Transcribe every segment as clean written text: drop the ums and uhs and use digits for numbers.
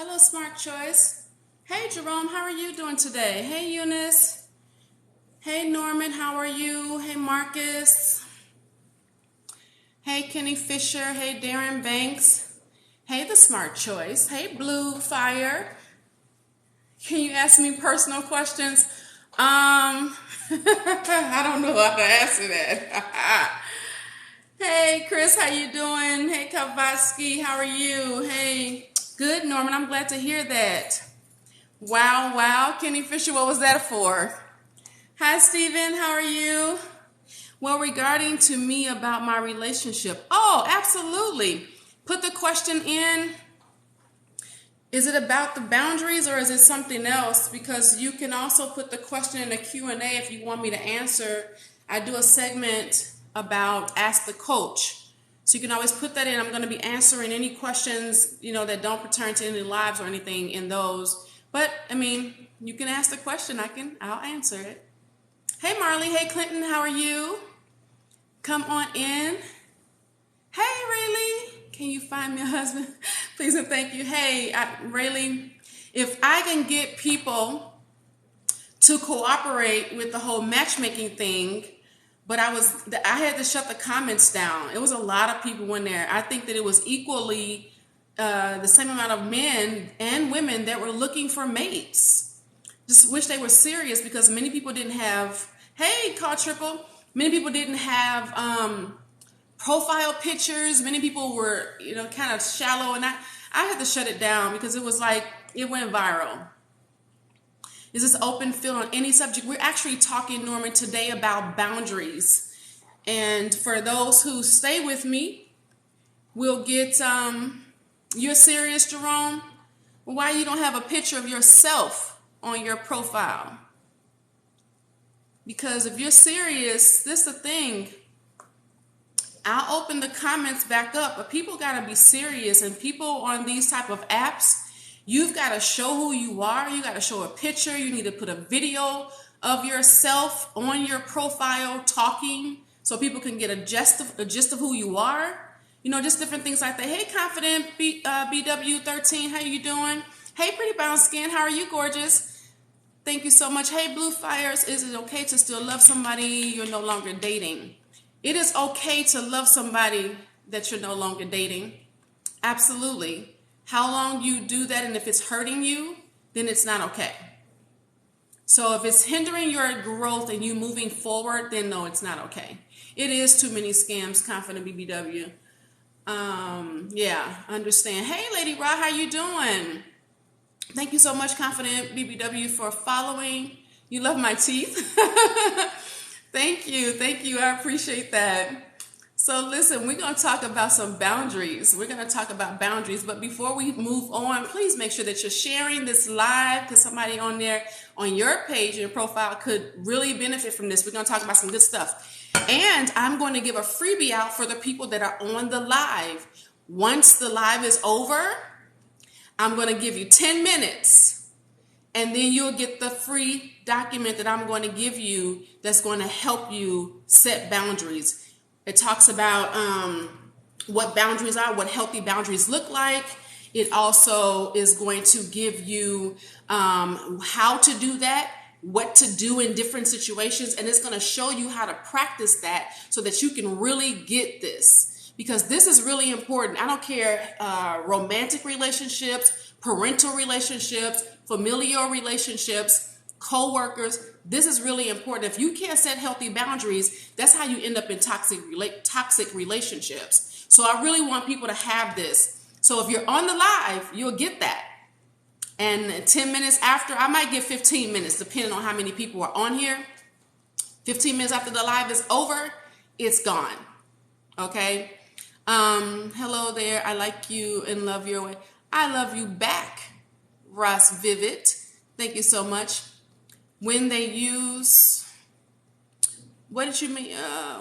Hello, Smart Choice. Hey, Jerome, how are you doing today? Hey, Eunice. Hey, Norman, how are you? Hey, Marcus. Hey, Kenny Fisher. Hey, Darren Banks. Hey, the Smart Choice. Hey, Blue Fire. Can you ask me personal questions? I don't know how to answer that. Hey, Chris, how you doing? Hey, Kavatsky, how are you? Hey, good, Norman. I'm glad to hear that. Wow, wow. Kenny Fisher, what was that for? Hi, Stephen. How are you? Well, regarding to me about my relationship. Oh, absolutely. Put the question in. Is it about the boundaries or is it something else? Because you can also put the question in a Q&A if you want me to answer. I do a segment about Ask the Coach. So you can always put that in. I'm going to be answering any questions, that don't pertain to any lives or anything in those. But, you can ask the question. I'll answer it. Hey, Marley. Hey, Clinton. How are you? Come on in. Hey, Rayleigh. Can you find me a husband? Please and thank you. Hey, Rayleigh, if I can get people to cooperate with the whole matchmaking thing, but I had to shut the comments down. It was a lot of people in there. I think that it was equally the same amount of men and women that were looking for mates. Just wish they were serious because many people didn't have, hey, call triple, many people didn't have profile pictures. Many people were, kind of shallow, and I had to shut it down because it was like, it went viral. Is this open field on any subject? We're actually talking, Norman, today about boundaries. And for those who stay with me, we'll get, you're serious, Jerome? Why you don't have a picture of yourself on your profile? Because if you're serious, this is the thing. I'll open the comments back up, but people got to be serious. And people on these type of apps, you've got to show who you are. You got to show a picture. You need to put a video of yourself on your profile talking so people can get a gist of who you are. Just different things like that. Hey, Confident BW13, how you doing? Hey, Pretty Brown Skin, how are you, gorgeous? Thank you so much. Hey, Blue Fires, is it okay to still love somebody you're no longer dating? It is okay to love somebody that you're no longer dating. Absolutely. How long you do that, and if it's hurting you, then it's not okay. So if it's hindering your growth and you moving forward, then no, it's not okay. It is too many scams, Confident BBW. Yeah, understand. Hey, Lady Ra, how you doing? Thank you so much, Confident BBW, for following. You love my teeth. Thank you. I appreciate that. So listen, we're going to talk about some boundaries. We're going to talk about boundaries. But before we move on, please make sure that you're sharing this live because somebody on there on your page, your profile could really benefit from this. We're going to talk about some good stuff. And I'm going to give a freebie out for the people that are on the live. Once the live is over, I'm going to give you 10 minutes. And then you'll get the free document that I'm going to give you that's going to help you set boundaries. It talks about what boundaries are, what healthy boundaries look like. It also is going to give you how to do that, what to do in different situations, and it's going to show you how to practice that so that you can really get this. Because this is really important. I don't care, romantic relationships, parental relationships, familial relationships, co-workers. This is really important. If you can't set healthy boundaries, that's how you end up in toxic relationships. So I really want people to have this. So if you're on the live, you'll get that. And 10 minutes after, I might give 15 minutes, depending on how many people are on here. 15 minutes after the live is over, it's gone. Okay? Hello there. I like you and love your way. I love you back, Ross Vivid. Thank you so much. When they use, what did you mean?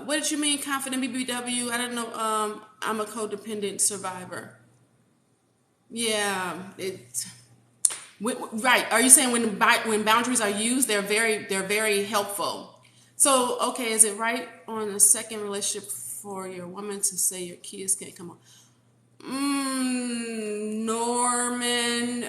What did you mean, Confident BBW? I don't know. I'm a codependent survivor. Yeah, right. Are you saying when boundaries are used, they're very helpful? So, okay, is it right on a second relationship for your woman to say your kids can't come on? Norman,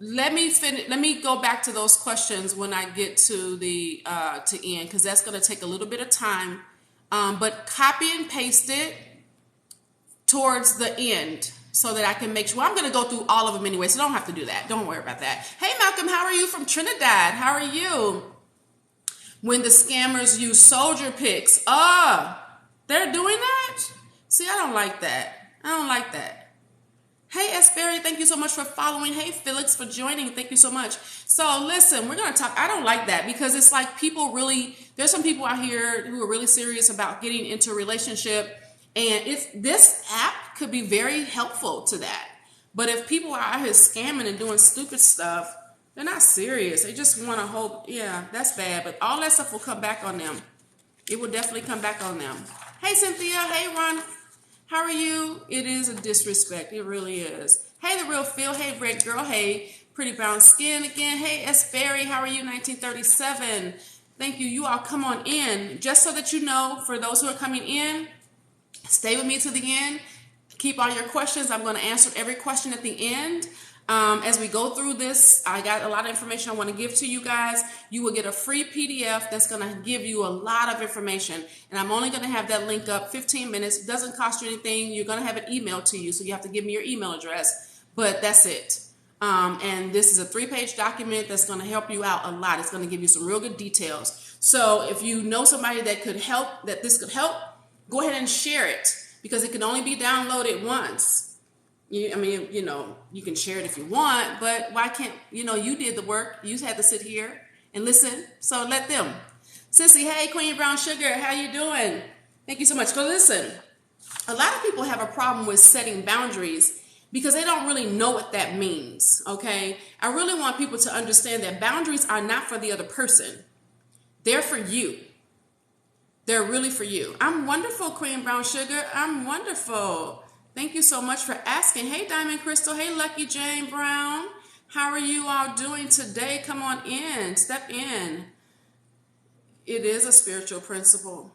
Let me finish. Let me go back to those questions when I get to the to end, because that's going to take a little bit of time. But copy and paste it towards the end so that I can make sure. I'm going to go through all of them anyway, so don't have to do that. Don't worry about that. Hey, Malcolm, how are you from Trinidad? How are you? When the scammers use soldier pics. They're doing that? See, I don't like that. I don't like that. Hey, Esberry, thank you so much for following. Hey, Felix, for joining. Thank you so much. So listen, we're going to talk. I don't like that because it's like people really, there's some people out here who are really serious about getting into a relationship. And this app could be very helpful to that. But if people are out here scamming and doing stupid stuff, they're not serious. They just want to hope. Yeah, that's bad. But all that stuff will come back on them. It will definitely come back on them. Hey, Cynthia. Hey, Ron. How are you? It is a disrespect. It really is. Hey, the real Phil. Hey, Red Girl. Hey, Pretty Brown Skin again. Hey, S. Berry. How are you? 1937. Thank you. You all come on in. Just so that you know, for those who are coming in, stay with me to the end. Keep all your questions. I'm going to answer every question at the end. As we go through this, I got a lot of information I want to give to you guys. You will get a free PDF that's going to give you a lot of information. And I'm only going to have that link up 15 minutes. It doesn't cost you anything. You're going to have it emailed to you. So you have to give me your email address. But that's it. And this is a 3-page document that's going to help you out a lot. It's going to give you some real good details. So if you know somebody that could help, that this could help, go ahead and share it because it can only be downloaded once. You can share it if you want, but why can't, you did the work. You had to sit here and listen. So let them. Sissy, hey, Queen Brown Sugar, how you doing? Thank you so much. So listen, a lot of people have a problem with setting boundaries because they don't really know what that means, okay? I really want people to understand that boundaries are not for the other person. They're for you. They're really for you. I'm wonderful, Queen Brown Sugar. I'm wonderful. Thank you so much for asking. Hey, Diamond Crystal. Hey, Lucky Jane Brown. How are you all doing today? Come on in. Step in. It is a spiritual principle.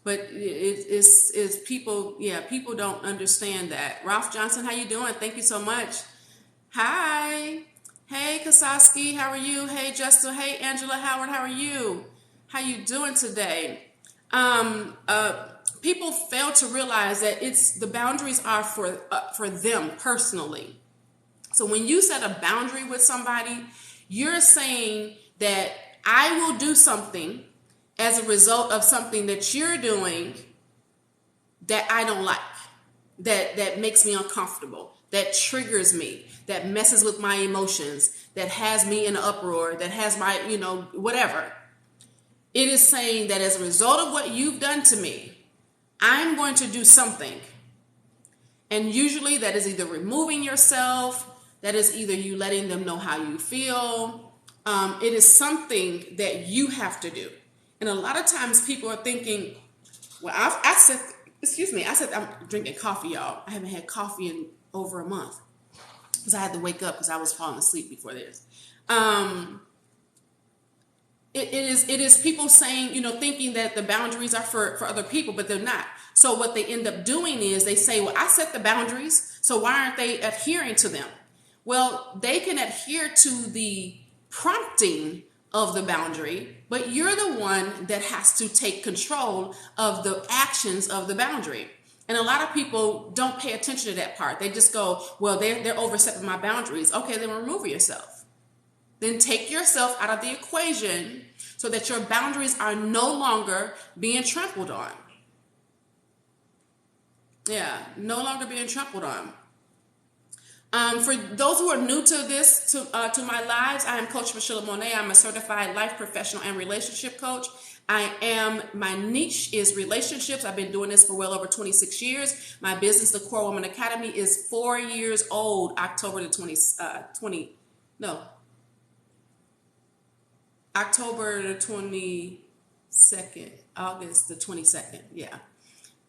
But it's people, people don't understand that. Ralph Johnson, how you doing? Thank you so much. Hi. Hey, Kasaski. How are you? Hey, Justin. Hey, Angela Howard. How are you? How you doing today? People fail to realize that the boundaries are for them personally. So when you set a boundary with somebody, you're saying that I will do something as a result of something that you're doing that I don't like, that makes me uncomfortable, that triggers me, that messes with my emotions, that has me in an uproar, that has my, whatever. It is saying that as a result of what you've done to me, I'm going to do something. And usually that is either removing yourself, that is either you letting them know how you feel. It is something that you have to do. And a lot of times people are thinking, well, I said I'm drinking coffee, y'all. I haven't had coffee in over a month because I had to wake up because I was falling asleep before this. It is people saying, thinking that the boundaries are for other people, but they're not. So what they end up doing is they say, well, I set the boundaries, so why aren't they adhering to them? Well, they can adhere to the prompting of the boundary, but you're the one that has to take control of the actions of the boundary. And a lot of people don't pay attention to that part. They just go, well, they're overstepping my boundaries. Okay, then remove yourself. Then take yourself out of the equation so that your boundaries are no longer being trampled on. Yeah, no longer being trampled on. For those who are new to this, to my lives, I am Coach Michelle Monet. I'm a certified life professional and relationship coach. My niche is relationships. I've been doing this for well over 26 years. My business, the Core Woman Academy, is 4 years old, October the 22nd, August the 22nd,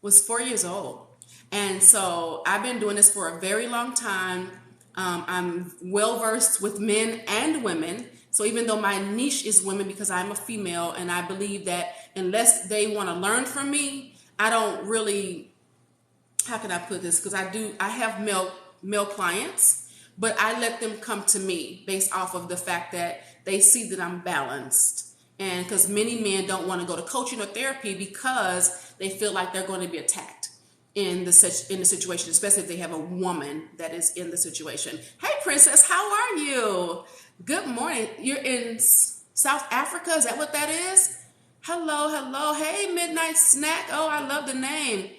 was 4 years old. And so I've been doing this for a very long time. I'm well versed with men and women. So even though my niche is women because I'm a female, and I believe that unless they want to learn from me, I don't really, how can I put this? Because I have male clients, but I let them come to me based off of the fact that they see that I'm balanced. And because many men don't want to go to coaching or therapy because they feel like they're going to be attacked in the situation, especially if they have a woman that is in the situation. Hey, Princess, how are you? Good morning. You're in South Africa. Is that what that is? Hello, hello. Hey, Midnight Snack. Oh, I love the name.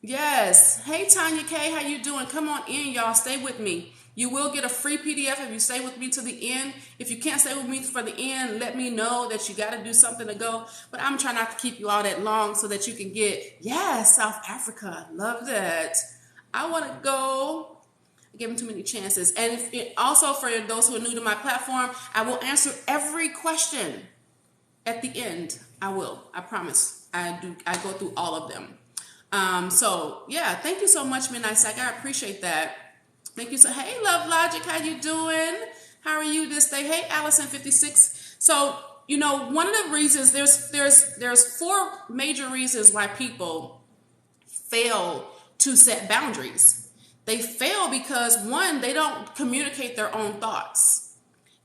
Yes. Hey, Tanya K, how you doing? Come on in, y'all. Stay with me. You will get a free PDF if you stay with me to the end. If you can't stay with me for the end, let me know that you got to do something to go. But I'm trying not to keep you all that long so that you can get, South Africa. Love that. I want to go. I give them too many chances. And also for those who are new to my platform, I will answer every question at the end. I will. I promise. I go through all of them. Thank you so much, Midnight Sack. I appreciate that. Thank you. So, hey, Love Logic, how you doing? How are you this day? Hey, Allison56. So, one of the reasons there's 4 major reasons why people fail to set boundaries. They fail because 1, they don't communicate their own thoughts,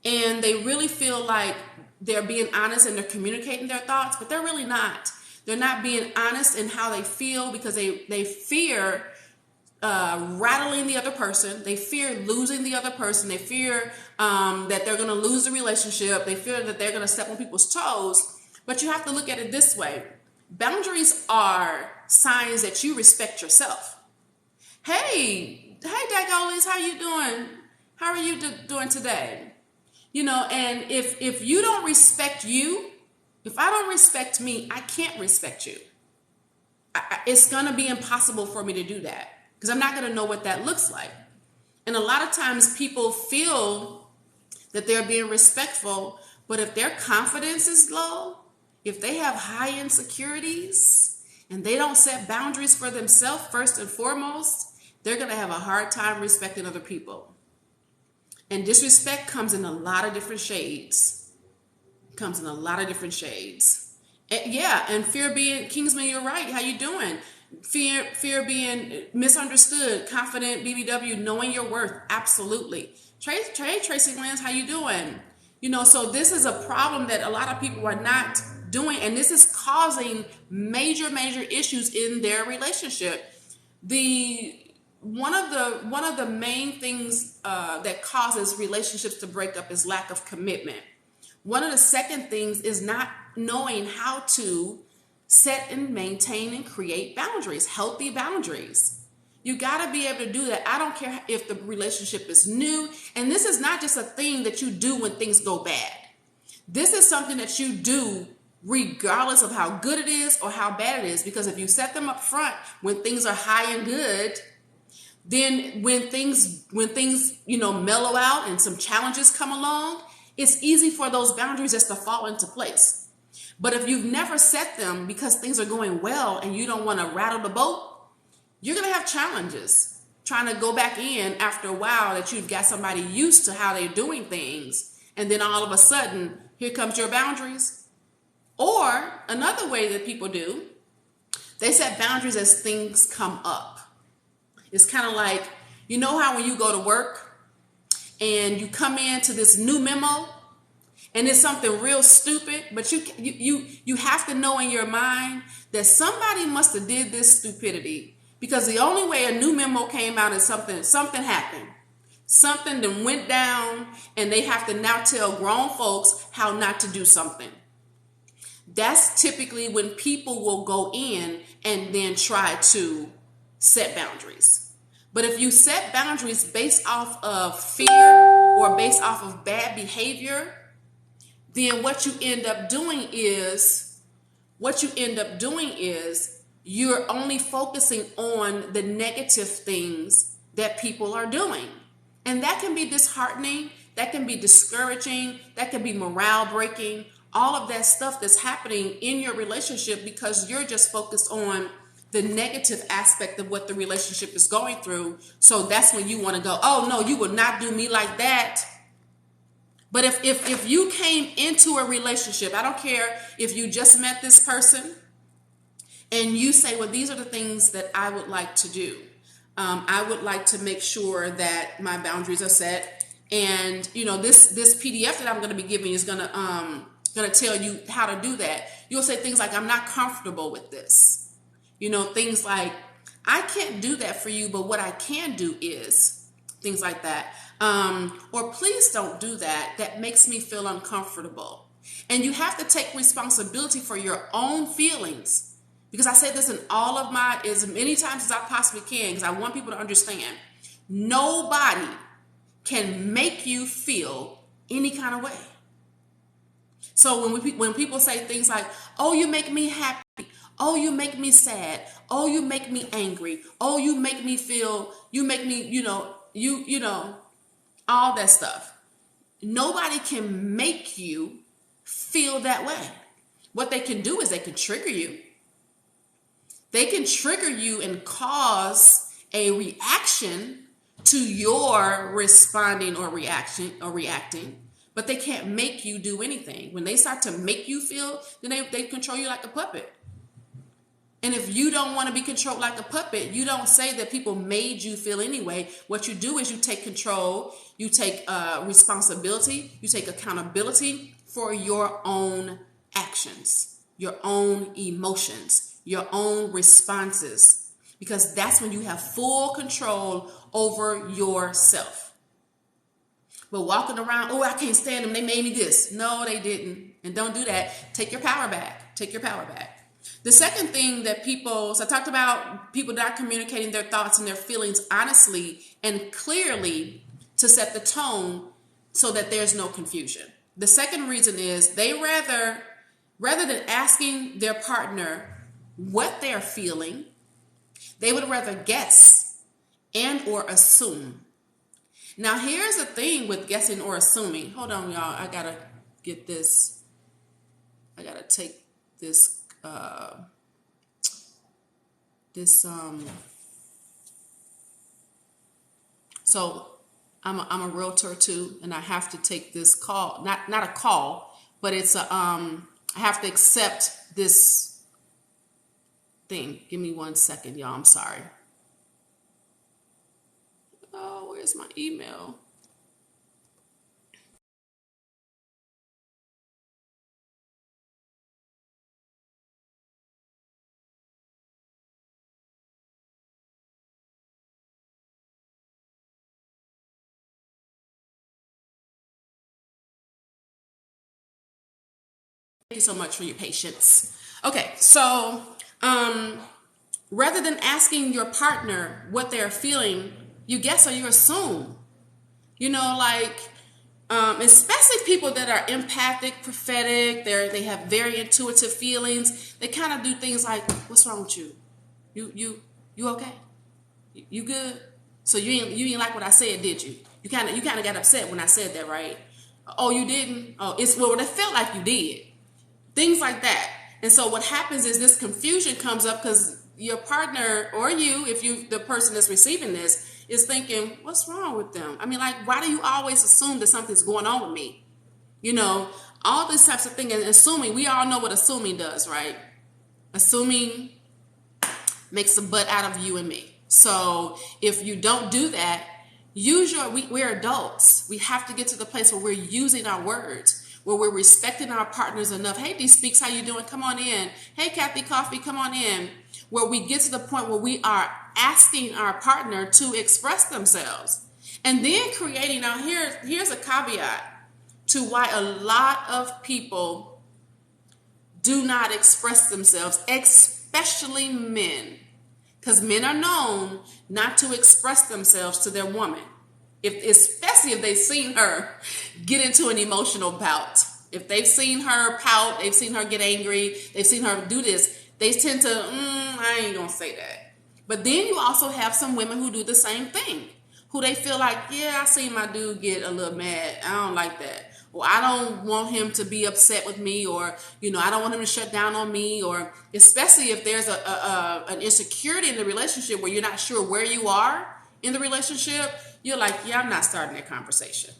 and they really feel like they're being honest and they're communicating their thoughts, but they're really not. They're not being honest in how they feel because they fear rattling the other person. They fear losing the other person. They fear that they're going to lose the relationship. They fear that they're going to step on people's toes. But you have to look at it this way. Boundaries are signs that you respect yourself. Hey, Dagolis, how you doing? How are you doing today? And if you don't respect you, if I don't respect me, I can't respect you. It's going to be impossible for me to do that because I'm not going to know what that looks like. And a lot of times people feel that they're being respectful, but if their confidence is low, if they have high insecurities and they don't set boundaries for themselves first and foremost, they're going to have a hard time respecting other people. And disrespect comes in a lot of different shades. And fear being, Kingsman, you're right. How you doing? Fear being misunderstood, confident, BBW, knowing your worth. Absolutely. Tracy Lance, how you doing? So this is a problem that a lot of people are not doing, and this is causing major issues in their relationship. One of the main things that causes relationships to break up is lack of commitment. One of the second things is not knowing how to set and maintain and create boundaries, healthy boundaries. You got to be able to do that. I don't care if the relationship is new. And this is not just a thing that you do when things go bad. This is something that you do regardless of how good it is or how bad it is. Because if you set them up front when things are high and good, then when things mellow out and some challenges come along, it's easy for those boundaries just to fall into place. But if you've never set them because things are going well and you don't want to rattle the boat, you're going to have challenges trying to go back in after a while that you've got somebody used to how they're doing things. And then all of a sudden, here comes your boundaries. Or another way that people do, they set boundaries as things come up. It's kind of like, how when you go to work and you come into this new memo and it's something real stupid, but you have to know in your mind that somebody must have did this stupidity, because the only way a new memo came out is something happened. Something that went down, and they have to now tell grown folks how not to do something. That's typically when people will go in and then try to set boundaries. But if you set boundaries based off of fear or based off of bad behavior, then what you end up doing is you're only focusing on the negative things that people are doing. And that can be disheartening, that can be discouraging, that can be morale breaking, all of that stuff that's happening in your relationship because you're just focused on the negative aspect of what the relationship is going through. So that's when you want to go, oh no, you would not do me like that. But if you came into a relationship, I don't care if you just met this person and you say, well, these are the things that I would like to do. I would like to make sure that my boundaries are set. And this PDF that I'm going to be giving is going to tell you how to do that. You'll say things like, I'm not comfortable with this. Things like, I can't do that for you, but what I can do is things like that. Or please don't do that. That makes me feel uncomfortable. And you have to take responsibility for your own feelings. Because I say this in all of as many times as I possibly can, because I want people to understand. Nobody can make you feel any kind of way. So when people say things like, oh, you make me happy. Oh, you make me sad. Oh, you make me angry. Oh, you make me feel, you make me, all that stuff. Nobody can make you feel that way. What they can do is they can trigger you. They can trigger you and cause a reaction to your responding or reacting, but they can't make you do anything. When they start to make you feel, then they control you like a puppet. And if you don't want to be controlled like a puppet, you don't say that people made you feel anyway. What you do is you take control, you take responsibility, you take accountability for your own actions, your own emotions, your own responses, because that's when you have full control over yourself. But walking around, oh, I can't stand them, they made me this. No, they didn't. And don't do that. Take your power back. Take your power back. The second thing that so I talked about people not communicating their thoughts and their feelings honestly and clearly to set the tone so that there's no confusion. The second reason is they rather than asking their partner what they're feeling, they would rather guess and or assume. Now, here's the thing with guessing or assuming. Hold on, y'all. I got to get this. I got to take this so I'm a realtor too, and I have to take this call, not a call, but it's I have to accept this thing. Give me 1 second, y'all. I'm sorry. Oh, where's my email? Thank you so much for your patience. Okay, so rather than asking your partner what they're feeling, you guess or you assume. Especially people that are empathic, prophetic, they have very intuitive feelings. They kind of do things like, "What's wrong with you? You okay? You good? So you ain't like what I said, did you? You kind of got upset when I said that, right? Oh, you didn't? Oh, it felt like you did." Things like that. And so what happens is this confusion comes up because your partner or you, if you the person that's receiving this, is thinking, what's wrong with them? I mean, like, why do you always assume that something's going on with me? All these types of things. And assuming, we all know what assuming does, right? Assuming makes a butt out of you and me. So if you don't do that, we're adults. We have to get to the place where we're using our words, where we're respecting our partners enough. Hey, D Speaks, how you doing? Come on in. Hey, Kathy Coffee, come on in. Where we get to the point where we are asking our partner to express themselves. And then creating, now here's a caveat to why a lot of people do not express themselves, especially men. Because men are known not to express themselves to their woman. Especially if they've seen her get into an emotional bout. If they've seen her pout, they've seen her get angry, they've seen her do this, they tend to, I ain't gonna say that. But then you also have some women who do the same thing, who they feel like, yeah, I seen my dude get a little mad. I don't like that. Or I don't want him to be upset with me, or, I don't want him to shut down on me, or especially if there's an insecurity in the relationship where you're not sure where you are in the relationship, you're like, yeah, I'm not starting that conversation.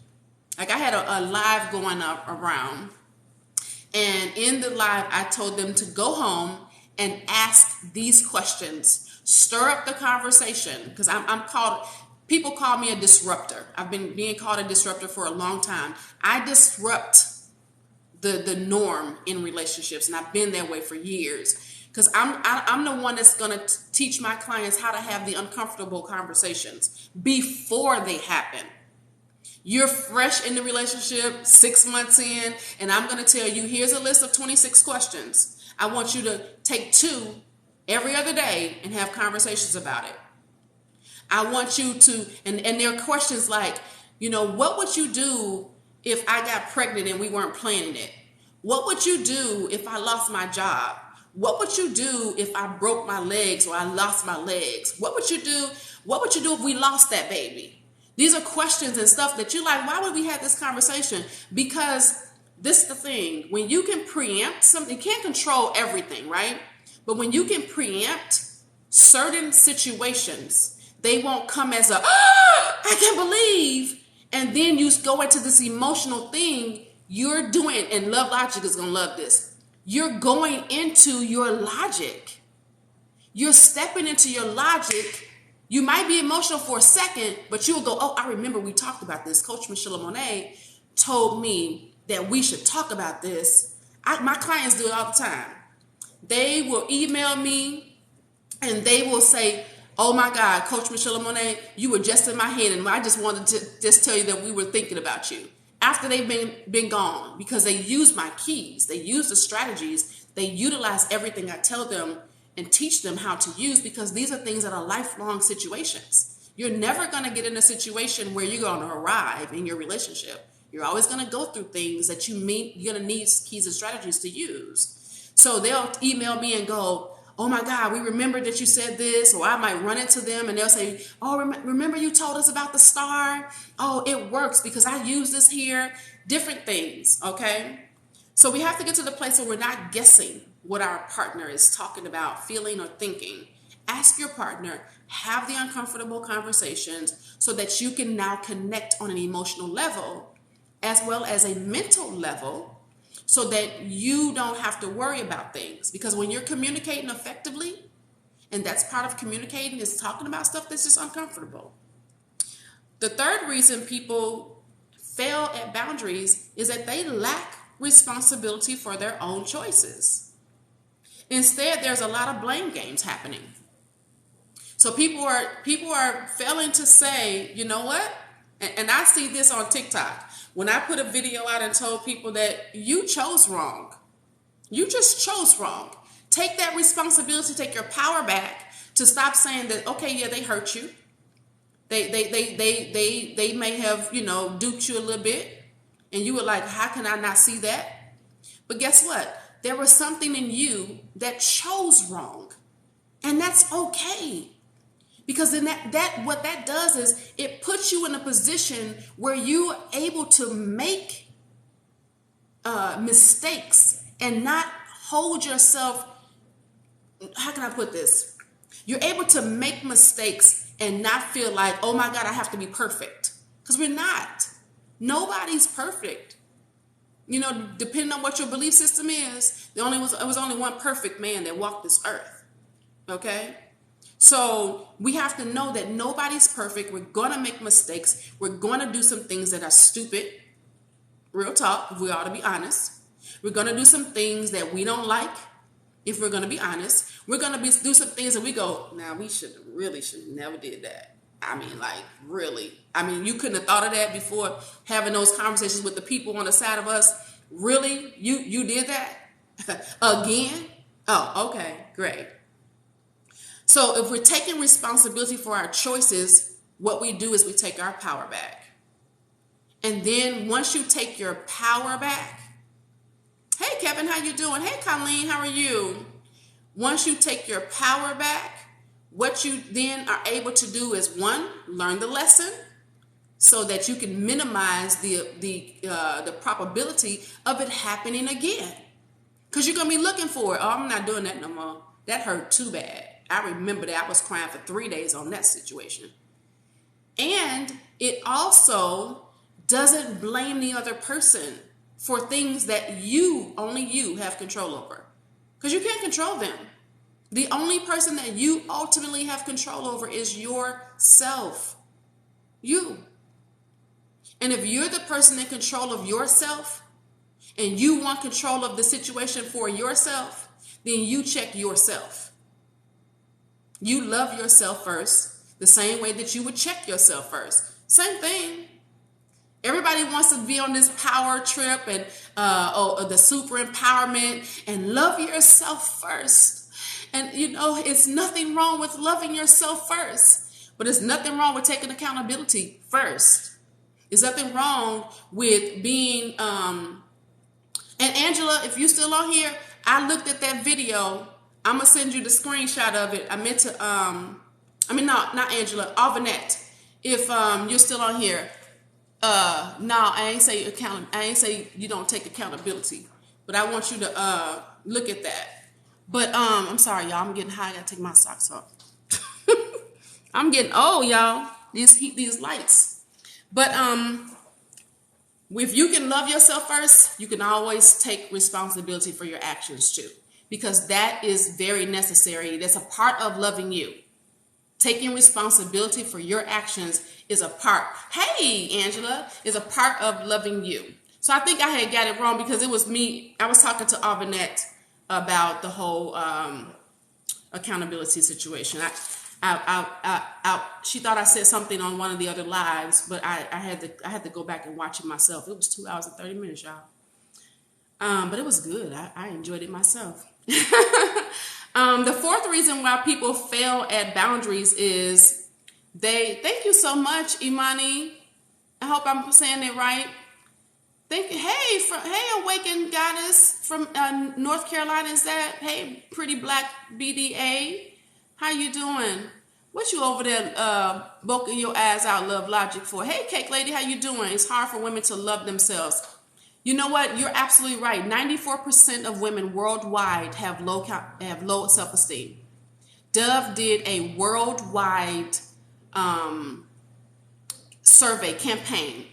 Like I had a live going up around, and in the live, I told them to go home and ask these questions Stir up the conversation, because people call me a disruptor. I've been being called a disruptor for a long time. I disrupt the norm in relationships, and I've been that way for years, because I'm the one that's going to teach my clients how to have the uncomfortable conversations before they happen. You're fresh in the relationship, 6 months in, and I'm going to tell you, here's a list of 26 questions. I want you to take 2 every other day and have conversations about it. I want you to, and there are questions like, what would you do if I got pregnant and we weren't planning it? What would you do if I lost my job? What would you do if I broke my legs or I lost my legs? What would you do? What would you do if we lost that baby? These are questions and stuff that you're like, why would we have this conversation? Because this is the thing. When you can preempt something, you can't control everything, right? But when you can preempt certain situations, they won't come as I can't believe. And then you go into this emotional thing you're doing, and Love Logic is going to love this. You're going into your logic. You're stepping into your logic. You might be emotional for a second, but you'll go, oh, I remember we talked about this. Coach Michelle Monet told me that we should talk about this. My clients do it all the time. They will email me and they will say, oh my God, Coach Michelle Monet, you were just in my head, and I just wanted to just tell you that we were thinking about you. After they've been gone, because they use my keys, they use the strategies, they utilize everything I tell them and teach them how to use, because these are things that are lifelong situations. You're never going to get in a situation where you're going to arrive in your relationship. You're always going to go through things that you're going to need keys and strategies to use. So they'll email me and go, oh my God, we remember that you said this. Or I might run into them and they'll say, oh, remember you told us about the star? Oh, it works because I use this here. Different things, okay? So we have to get to the place where we're not guessing what our partner is talking about, feeling, or thinking. Ask your partner, have the uncomfortable conversations so that you can now connect on an emotional level as well as a mental level, so that you don't have to worry about things. Because when you're communicating effectively, and that's part of communicating, is talking about stuff that's just uncomfortable. The third reason people fail at boundaries is that they lack responsibility for their own choices. Instead, there's a lot of blame games happening. So people are failing to say, you know what? And I see this on TikTok. When I put a video out and told people that you chose wrong, you just chose wrong. Take that responsibility, take your power back to stop saying that, okay, yeah, they hurt you. They may have, duped you a little bit, and you were like, how can I not see that? But guess what? There was something in you that chose wrong, and that's okay. Because then what that does is it puts you in a position where you're able to make mistakes and not hold yourself. How can I put this? You're able to make mistakes and not feel like, oh my God, I have to be perfect. Because we're not. Nobody's perfect. Depending on what your belief system is, it was only one perfect man that walked this earth. Okay? So we have to know that nobody's perfect. We're going to make mistakes. We're going to do some things that are stupid. Real talk, we ought to be honest. We're going to do some things that we don't like, if we're going to be honest. We're going to do some things that we go, now we should never did that. I mean, like, really. I mean, you couldn't have thought of that before having those conversations with the people on the side of us. Really? You did that? Again? Oh, okay, great. So if we're taking responsibility for our choices, what we do is we take our power back. And then once you take your power back, hey, Kevin, how you doing? Hey, Colleen, how are you? Once you take your power back, what you then are able to do is, one, learn the lesson so that you can minimize the probability of it happening again. Because you're going to be looking for it. Oh, I'm not doing that no more. That hurt too bad. I remember that. I was crying for 3 days on that situation. And it also doesn't blame the other person for things that only you have control over. Because you can't control them. The only person that you ultimately have control over is yourself. You. And if you're the person in control of yourself and you want control of the situation for yourself, then you check yourself. You love yourself first, the same way that you would check yourself first. Same thing. Everybody wants to be on this power trip and the super empowerment, and love yourself first. And it's nothing wrong with loving yourself first, but there's nothing wrong with taking accountability first. There's nothing wrong with being, and Angela, if you're still on here, I looked at that video. I'm going to send you the screenshot of it. I meant to, not Angela, Alvanette. If you're still on here, no, I ain't say you don't take accountability, but I want you to look at that. But I'm sorry, y'all. I'm getting high. I gotta take my socks off. I'm getting old, y'all. These lights. But if you can love yourself first, you can always take responsibility for your actions too, because that is very necessary. That's a part of loving you. Taking responsibility for your actions is a part. Hey, Angela, is a part of loving you. So I think I had got it wrong because it was me. I was talking to Alvanette about the whole accountability situation. She thought I said something on one of the other lives, but I had to go back and watch it myself. It was 2 hours and 30 minutes, y'all. But it was good. I enjoyed it myself. The fourth reason why people fail at boundaries is thank you so much, Imani. I hope I'm saying it right. Hey, awakened goddess from North Carolina, is that? Hey, pretty black BDA. How you doing? What you over there bulking your ass out, Love Logic, for? Hey, cake lady, how you doing? It's hard for women to love themselves. You know what? You're absolutely right. 94% of women worldwide have low self-esteem. Dove did a worldwide survey campaign,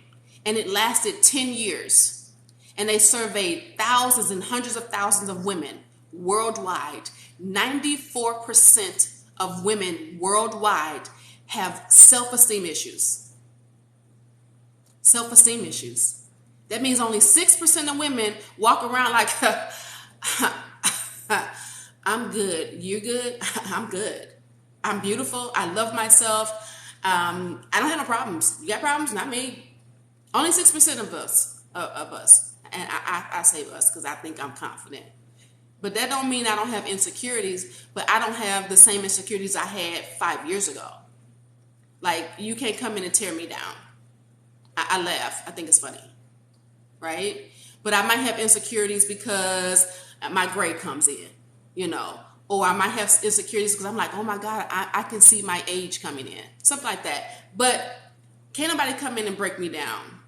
and it lasted 10 years. And they surveyed thousands and hundreds of thousands of women worldwide. 94% of women worldwide have self-esteem issues. Self-esteem issues. That means only 6% of women walk around like, I'm good. You're good. I'm good. I'm beautiful. I love myself. I don't have no problems. You got problems? Not me. Only 6% of us. And I say us because I think I'm confident. But that don't mean I don't have insecurities, but I don't have the same insecurities I had 5 years ago. Like, you can't come in and tear me down. I laugh. I think it's funny. Right? But I might have insecurities because my grade comes in, or I might have insecurities because I'm like, oh my God, I can see my age coming in, something like that. But can't nobody come in and break me down.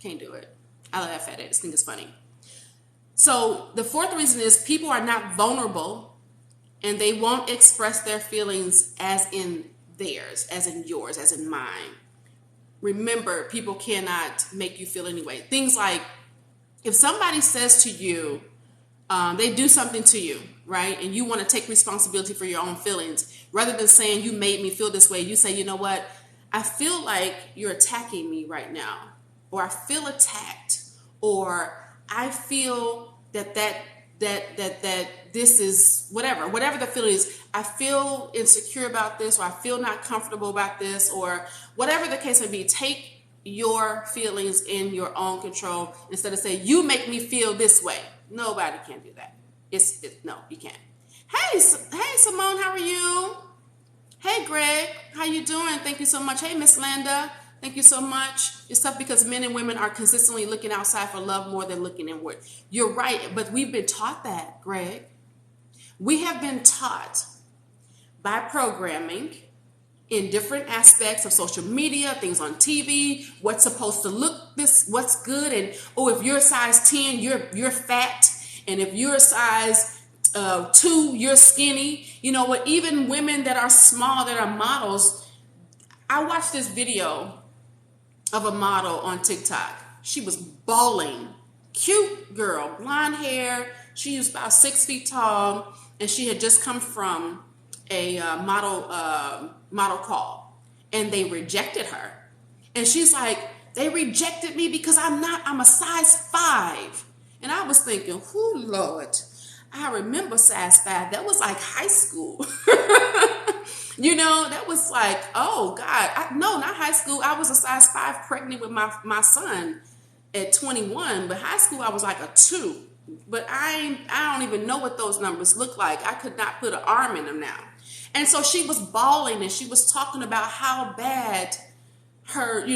Can't do it. I laugh at it. I think it's funny. So the fourth reason is people are not vulnerable and they won't express their feelings as in theirs, as in yours, as in mine. Remember, people cannot make you feel anyway. Things like if somebody says to you, they do something to you, right? And you want to take responsibility for your own feelings. Rather than saying you made me feel this way, you say, you know what? I feel like you're attacking me right now. Or I feel attacked. Or I feel that this is whatever the feeling is. I feel insecure about this, or I feel not comfortable about this, or whatever the case may be. Take your feelings in your own control instead of saying, you make me feel this way. Nobody can do that. No, you can't. Hey, Simone, how are you? Hey, Greg, how you doing? Thank you so much. Hey, Miss Landa. Thank you so much. It's tough because men and women are consistently looking outside for love more than looking inward. You're right, but we've been taught that, Greg. We have been taught by programming in different aspects of social media, things on TV, what's supposed to look what's good, and if you're a size 10, you're fat, and if you're a size 2, you're skinny. You know what? Even women that are small, that are models. I watched this video of a model on TikTok. She was bawling. Cute girl, blonde hair. She was about 6 feet tall. and she had just come from a model call, and they rejected her. And she's like, they rejected me because I'm a size 5. And I was thinking, whoo, Lord, I remember size 5. That was like high school. That was like, oh God, no, not high school. I was a size 5 pregnant with my son at 21, but high school I was like a 2. But I don't even know what those numbers look like. I could not put an arm in them now. And so she was bawling, and she was talking about how bad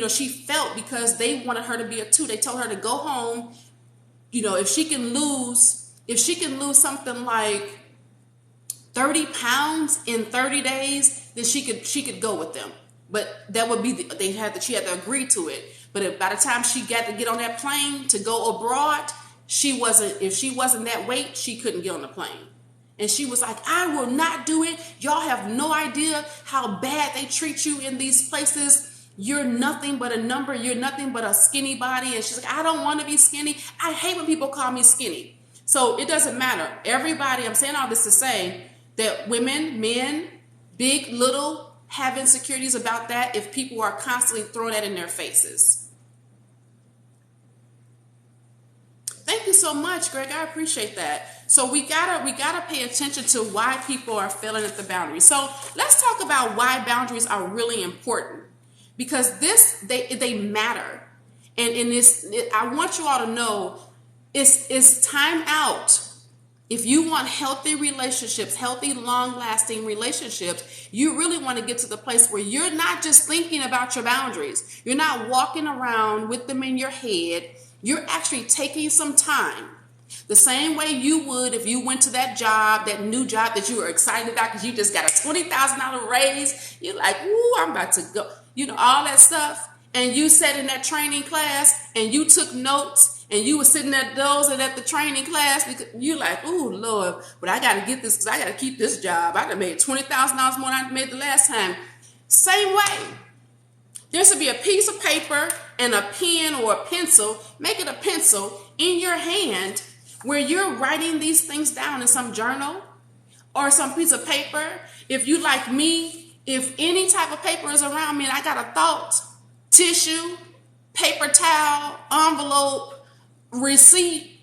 she felt because they wanted her to be a 2. They told her to go home. If she can lose something like 30 pounds in 30 days, then she could go with them. But that would be she had to agree to it. But by the time she got to get on that plane to go abroad, if she wasn't that weight, she couldn't get on the plane. And she was like, I will not do it. Y'all have no idea how bad they treat you in these places. You're nothing but a number. You're nothing but a skinny body. And she's like, I don't want to be skinny. I hate when people call me skinny. So it doesn't matter. Everybody, I'm saying all this to say that women, men, big, little, have insecurities about that if people are constantly throwing that in their faces. Thank you so much, Greg. I appreciate that. So we gotta pay attention to why people are failing at the boundary. So let's talk about why boundaries are really important, because they matter. And in this, I want you all to know it's time out. If you want healthy relationships, healthy, long-lasting relationships, you really want to get to the place where you're not just thinking about your boundaries. You're not walking around with them in your head. You're actually taking some time. The same way you would if you went to that job, that new job that you were excited about because you just got a $20,000 raise. You're like, ooh, I'm about to go. All that stuff. And you sat in that training class and you took notes and you were sitting at the training class because you're like, ooh, Lord, but I got to get this because I got to keep this job. I done made $20,000 more than I made the last time. Same way. There should be a piece of paper and a pen or a pencil, make it a pencil in your hand where you're writing these things down in some journal or some piece of paper. If you like me, if any type of paper is around me and I got a thought, tissue, paper towel, envelope, receipt,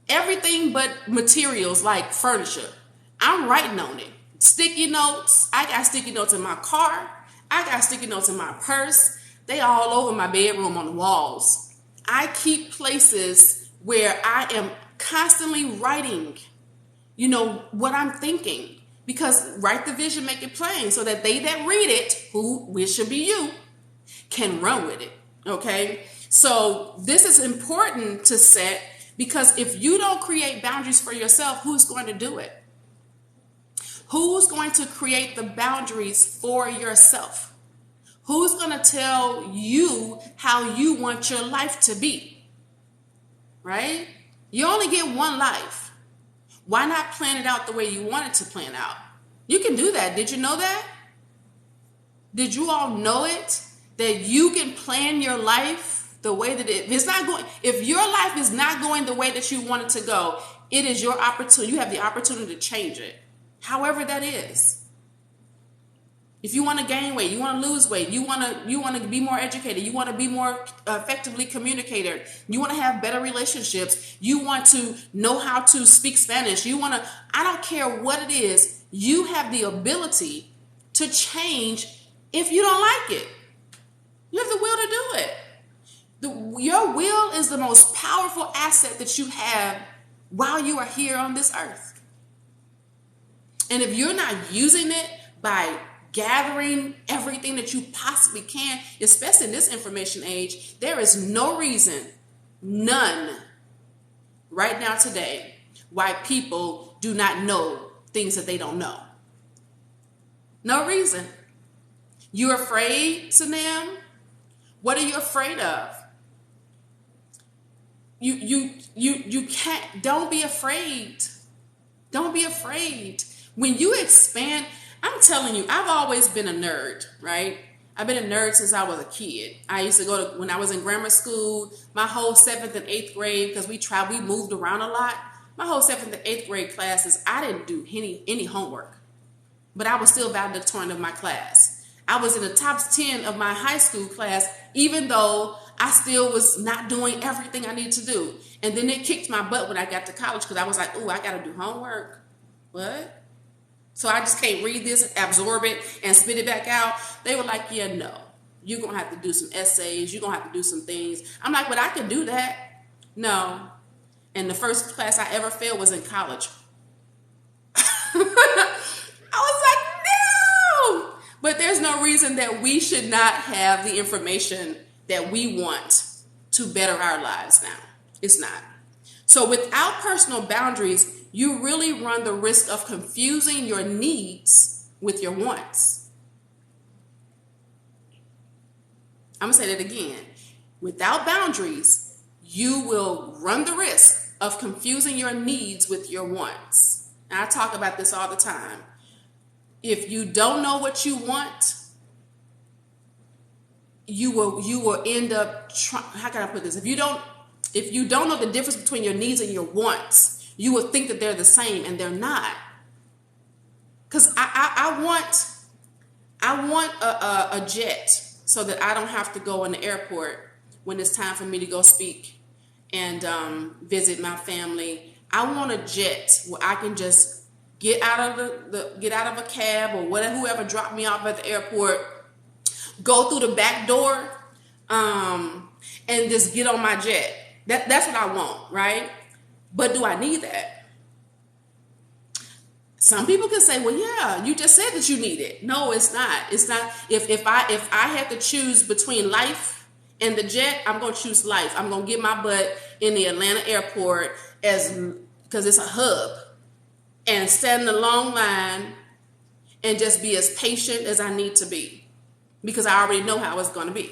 everything but materials like furniture, I'm writing on it. Sticky notes, I got sticky notes in my car. I got sticky notes in my purse. They all over my bedroom on the walls. I keep places where I am constantly writing, what I'm thinking. Because write the vision, make it plain, so that they that read it, which should be you, can run with it. Okay? So this is important to set, because if you don't create boundaries for yourself, who's going to do it? Who's going to create the boundaries for yourself? Who's going to tell you how you want your life to be? Right? You only get one life. Why not plan it out the way you want it to plan out? You can do that. Did you know that? Did you all know it? That you can plan your life the way that if your life is not going the way that you want it to go, it is your opportunity. You have the opportunity to change it. However that is. If you want to gain weight, you want to lose weight, you want to be more educated, you want to be more effectively communicated, you want to have better relationships, you want to know how to speak Spanish, I don't care what it is, you have the ability to change if you don't like it. You have the will to do it. Your will is the most powerful asset that you have while you are here on this earth. And if you're not using it by gathering everything that you possibly can, especially in this information age, there is no reason, none, right now today, why people do not know things that they don't know. No reason. You're afraid, Sanam? What are you afraid of? You can't, don't be afraid. Don't be afraid. When you expand, I'm telling you, I've always been a nerd, right? I've been a nerd since I was a kid. I used to when I was in grammar school, my whole 7th and 8th grade, because we moved around a lot. My whole 7th and 8th grade classes, I didn't do any homework, but I was still valedictorian of my class. I was in the top 10 of my high school class, even though I still was not doing everything I needed to do. And then it kicked my butt when I got to college because I was like, ooh, I got to do homework. What? So I just can't read this, absorb it, and spit it back out. They were like, yeah, no. You're going to have to do some essays. You're going to have to do some things. I'm like, but I can do that. No. And the first class I ever failed was in college. I was like, no. But there's no reason that we should not have the information that we want to better our lives now. It's not. So without personal boundaries, you really run the risk of confusing your needs with your wants. I'm going to say that again. Without boundaries, you will run the risk of confusing your needs with your wants. And I talk about this all the time. If you don't know what you want, you will end up how can I put this? If you don't know the difference between your needs and your wants, you will think that they're the same, and they're not. Because I want a jet so that I don't have to go in the airport when it's time for me to go speak and visit my family. I want a jet where I can just get out of a cab or whatever, whoever dropped me off at the airport, go through the back door, and just get on my jet. That's what I want, right? But do I need that? Some people can say, well, yeah, you just said that you need it. No, it's not. It's not. If I had to choose between life and the jet, I'm going to choose life. I'm going to get my butt in the Atlanta airport because it's a hub, and stand in a long line and just be as patient as I need to be, because I already know how it's going to be.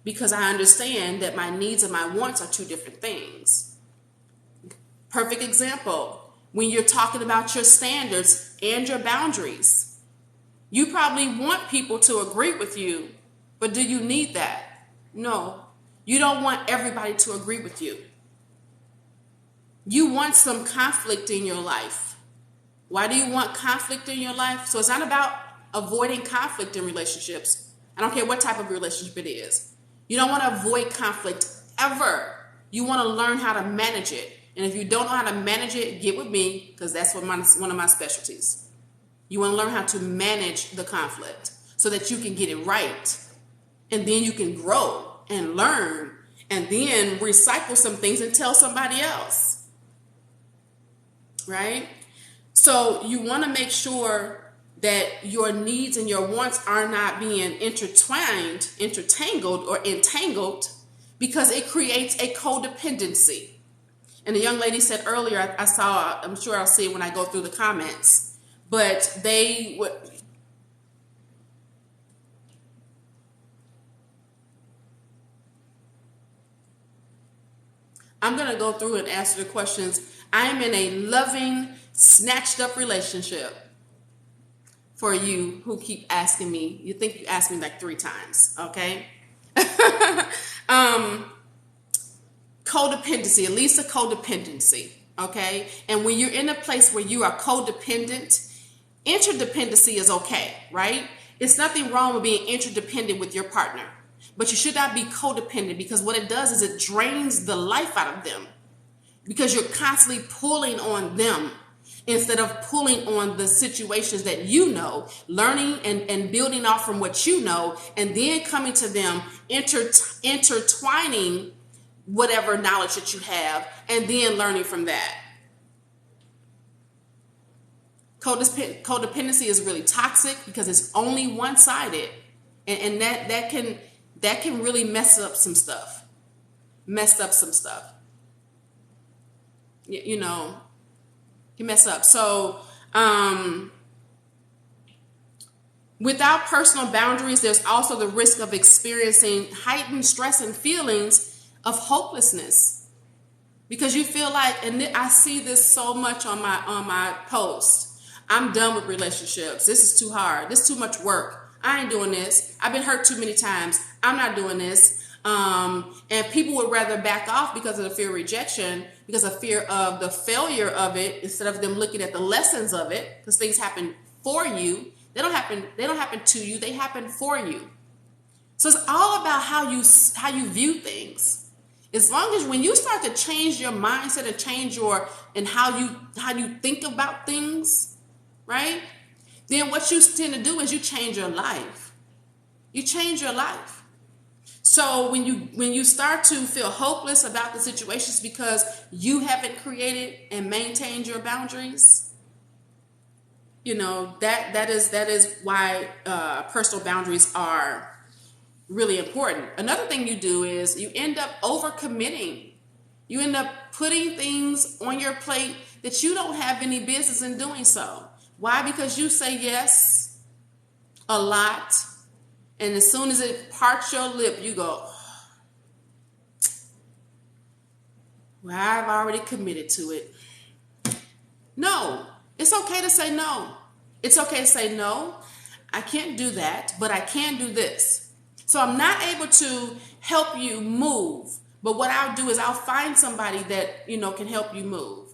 Because I understand that my needs and my wants are two different things. Perfect example, when you're talking about your standards and your boundaries. You probably want people to agree with you, but do you need that? No, you don't want everybody to agree with you. You want some conflict in your life. Why do you want conflict in your life? So it's not about avoiding conflict in relationships. I don't care what type of relationship it is. You don't want to avoid conflict ever. You want to learn how to manage it. And if you don't know how to manage it, get with me, because that's one of my specialties. You want to learn how to manage the conflict so that you can get it right. And then you can grow and learn and then recycle some things and tell somebody else. Right? So you want to make sure that your needs and your wants are not being entangled, because it creates a codependency. And the young lady said earlier, I'm sure I'll see it when I go through the comments, but I'm going to go through and answer the questions. I am in a loving, snatched up relationship. For you who keep asking me, you think you asked me like 3 times, okay? Codependency, at least a codependency, okay? And when you're in a place where you are codependent, interdependency is okay, right? It's nothing wrong with being interdependent with your partner, but you should not be codependent, because what it does is it drains the life out of them, because you're constantly pulling on them instead of pulling on the situations that you know, learning and building off from what you know, and then coming to them, intertwining whatever knowledge that you have, and then learning from that. Codependency is really toxic because it's only one-sided, and that can really mess up some stuff. You know, you mess up. So without personal boundaries, there's also the risk of experiencing heightened stress and feelings of hopelessness, because you feel like, and I see this so much on my post, I'm done with relationships. This is too hard. This is too much work. I ain't doing this. I've been hurt too many times. I'm not doing this. And people would rather back off because of the fear of rejection because of fear of the failure of it, instead of them looking at the lessons of it, because things happen for you. They don't happen to you, they happen for you. So it's all about how you view things. As long as when you start to change your mindset and change how you think about things, right? Then what you tend to do is you change your life. You change your life. So when you start to feel hopeless about the situations because you haven't created and maintained your boundaries, that is why personal boundaries are really important. Another thing you do is you end up overcommitting. You end up putting things on your plate that you don't have any business in doing so. Why? Because you say yes a lot, and as soon as it parts your lip, you go, well, I've already committed to it. No, it's okay to say no. It's okay to say no. I can't do that, but I can do this. So I'm not able to help you move, but what I'll do is I'll find somebody that, can help you move.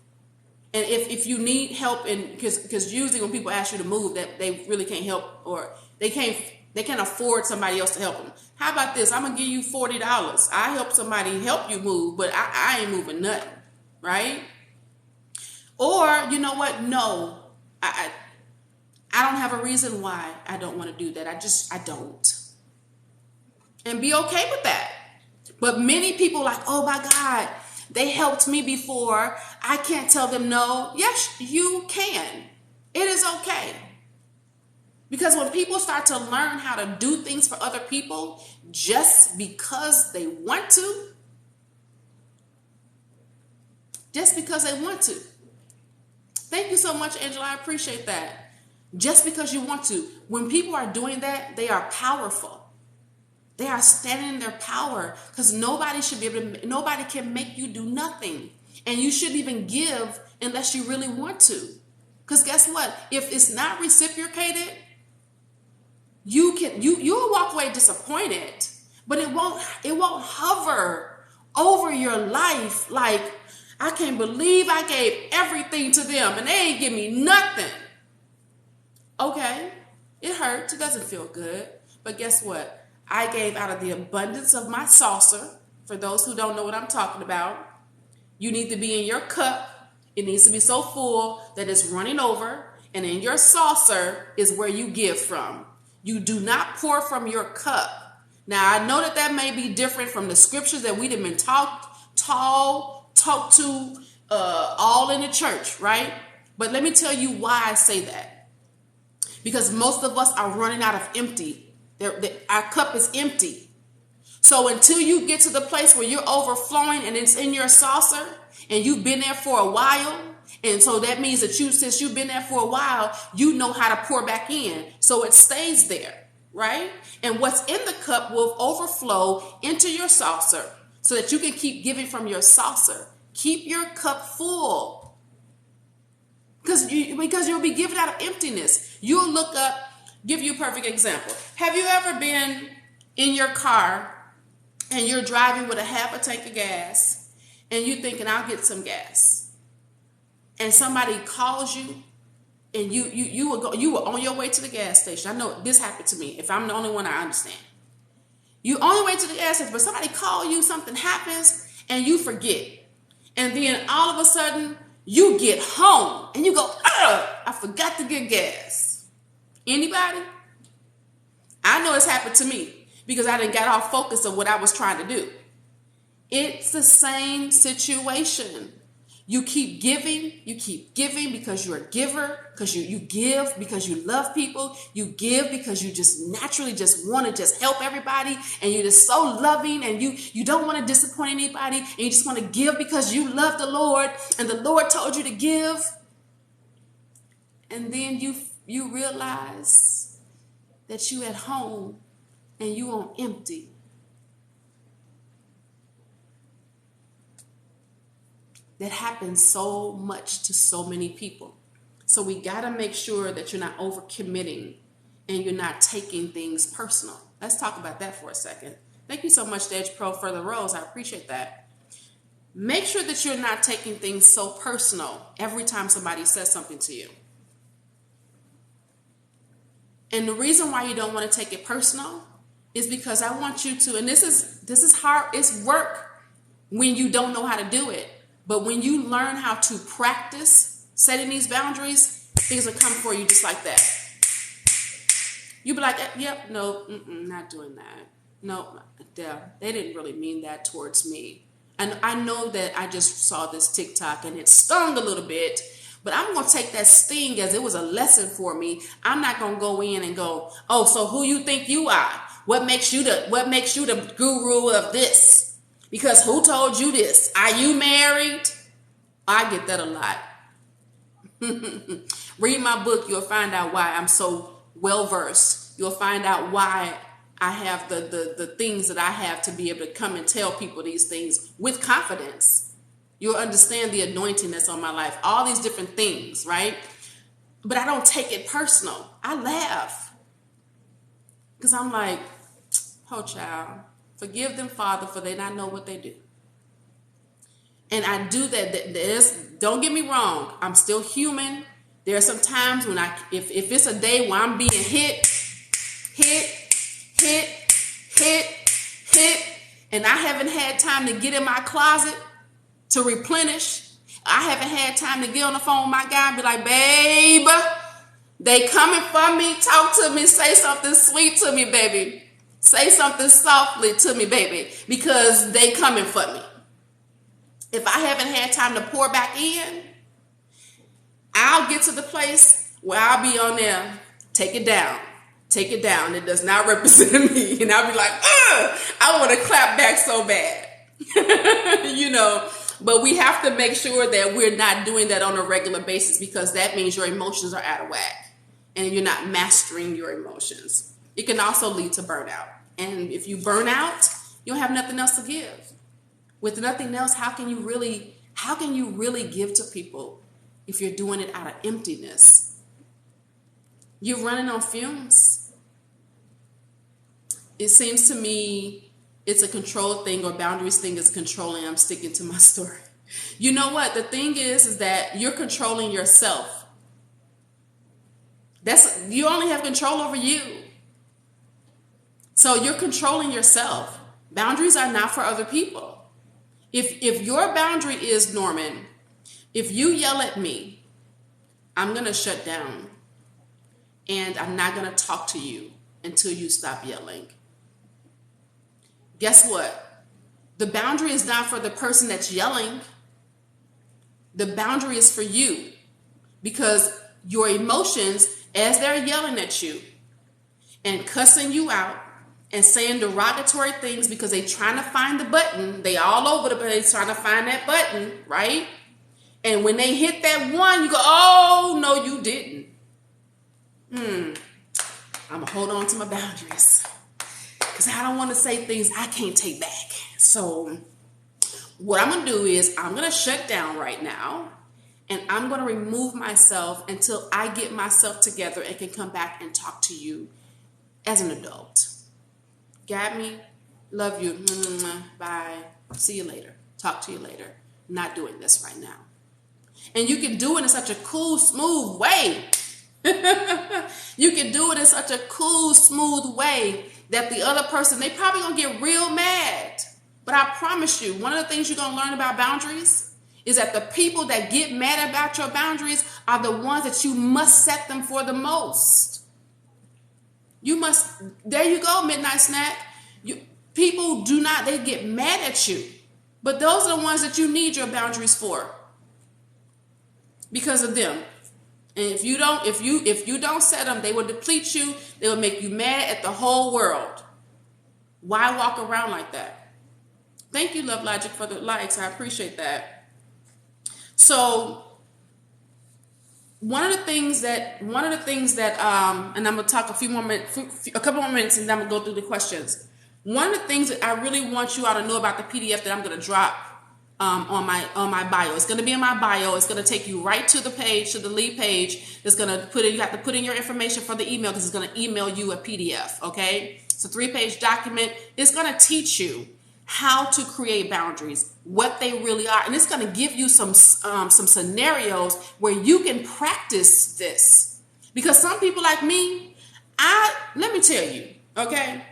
And if you need help, because usually when people ask you to move, that they really can't help, or they can't afford somebody else to help them. How about this? I'm gonna give you $40. I help somebody help you move, but I ain't moving nothing, right? Or you know what? No, I don't have a reason why I don't want to do that. I don't. And be okay with that. But many people like, oh my God, they helped me before. I can't tell them no. Yes, you can. It is okay. Because when people start to learn how to do things for other people just because they want to, Thank you so much, Angela. I appreciate that. Just because you want to. When people are doing that, they are powerful. They are standing in their power, because nobody can make you do nothing. And you shouldn't even give unless you really want to. Because guess what? If it's not reciprocated, you'll walk away disappointed, but it won't hover over your life like, I can't believe I gave everything to them and they ain't give me nothing. Okay, it hurts. It doesn't feel good. But guess what? I gave out of the abundance of my saucer. For those who don't know what I'm talking about, you need to be in your cup. It needs to be so full that it's running over. And in your saucer is where you give from. You do not pour from your cup. Now, I know that may be different from the scriptures that we've been talked to all in the church, right? But let me tell you why I say that. Because most of us are running out of empty. Our cup is empty. So until you get to the place where you're overflowing and it's in your saucer and you've been there for a while, and so that means that since you've been there for a while, you know how to pour back in. So it stays there, right? And what's in the cup will overflow into your saucer so that you can keep giving from your saucer. Keep your cup full. Because you'll be giving out of emptiness. You'll look up. Give you a perfect example. Have you ever been in your car and you're driving with a half a tank of gas and you're thinking, I'll get some gas, and somebody calls you and you were on your way to the gas station? I know this happened to me. If I'm the only one, I understand. You on your way to the gas station, but somebody call you, something happens, and you forget. And then all of a sudden you get home and you go, I forgot to get gas. Anybody? I know it's happened to me because I didn't get off focus of what I was trying to do. It's the same situation. You keep giving because you're a giver, because you give because you love people. You give because you just naturally just want to just help everybody, and you're just so loving, and you don't want to disappoint anybody, and you just want to give because you love the Lord and the Lord told you to give. And then you realize that you at home and you on empty. That happens so much to so many people. So we got to make sure that you're not overcommitting and you're not taking things personal. Let's talk about that for a second. Thank you so much, Edge Pro, for the rose. I appreciate that. Make sure that you're not taking things so personal every time somebody says something to you. And the reason why you don't want to take it personal is because I want you to, and this is hard, it's work when you don't know how to do it. But when you learn how to practice setting these boundaries, things will come for you just like that. You'll be like, yep, no, not doing that. No, they didn't really mean that towards me. And I know that I just saw this TikTok and it stung a little bit, but I'm going to take that sting as it was a lesson for me. I'm not going to go in and go, oh, so who you think you are? What makes you the guru of this? Because who told you this? Are you married? I get that a lot. Read my book. You'll find out why I'm so well versed. You'll find out why I have the things that I have to be able to come and tell people these things with confidence. You'll understand the anointing that's on my life. All these different things, right? But I don't take it personal. I laugh. Because I'm like, oh, child, forgive them, Father, for they not know what they do. And I do that. Don't get me wrong. I'm still human. There are some times when if it's a day where I'm being hit, and I haven't had time to get in my closet to replenish. I haven't had time to get on the phone with my guy and be like, babe, they coming for me. Talk to me. Say something sweet to me, baby. Say something softly to me, baby, because they coming for me. If I haven't had time to pour back in, I'll get to the place where I'll be on there. Take it down. Take it down. It does not represent me. And I'll be like, I want to clap back so bad. But we have to make sure that we're not doing that on a regular basis, because that means your emotions are out of whack and you're not mastering your emotions. It can also lead to burnout. And if you burn out, you'll have nothing else to give. With nothing else, how can you really give to people if you're doing it out of emptiness? You're running on fumes. It seems to me it's a control thing, or boundaries thing is controlling. I'm sticking to my story. You know what? The thing is that you're controlling yourself. You only have control over you. So you're controlling yourself. Boundaries are not for other people. If your boundary is, Norman, if you yell at me, I'm going to shut down. And I'm not going to talk to you until you stop yelling. Guess what? The boundary is not for the person that's yelling. The boundary is for you. Because your emotions, as they're yelling at you and cussing you out and saying derogatory things because they're trying to find the button, they all over the place trying to find that button, right? And when they hit that one, you go, oh, no, you didn't. I'm going to hold on to my boundaries because I don't want to say things I can't take back. So what I'm going to do is I'm going to shut down right now, and I'm going to remove myself until I get myself together and can come back and talk to you as an adult. Got me? Love you. Bye. See you later. Talk to you later. Not doing this right now. And you can do it in such a cool, smooth way. You can do it in such a cool, smooth way that the other person, they probably gonna get real mad. But I promise you, one of the things you're gonna learn about boundaries is that the people that get mad about your boundaries are the ones that you must set them for the most. There you go, Midnight Snack. People they get mad at you. But those are the ones that you need your boundaries for. Because of them. And if you don't set them, they will deplete you. They will make you mad at the whole world. Why walk around like that? Thank you, Love Logic, for the likes. I appreciate that. So one of the things that, and I'm gonna talk a couple more minutes, and then I'm gonna go through the questions. One of the things that I really want you all to know about the PDF that I'm gonna drop on my bio. It's going to be in my bio. It's going to take you right to the page, to the lead page. It's going to you have to put in your information for the email, because it's going to email you a PDF. Okay. It's a 3-page document. It's going to teach you how to create boundaries, what they really are. And it's going to give you some scenarios where you can practice this. Because some people like me, let me tell you, okay,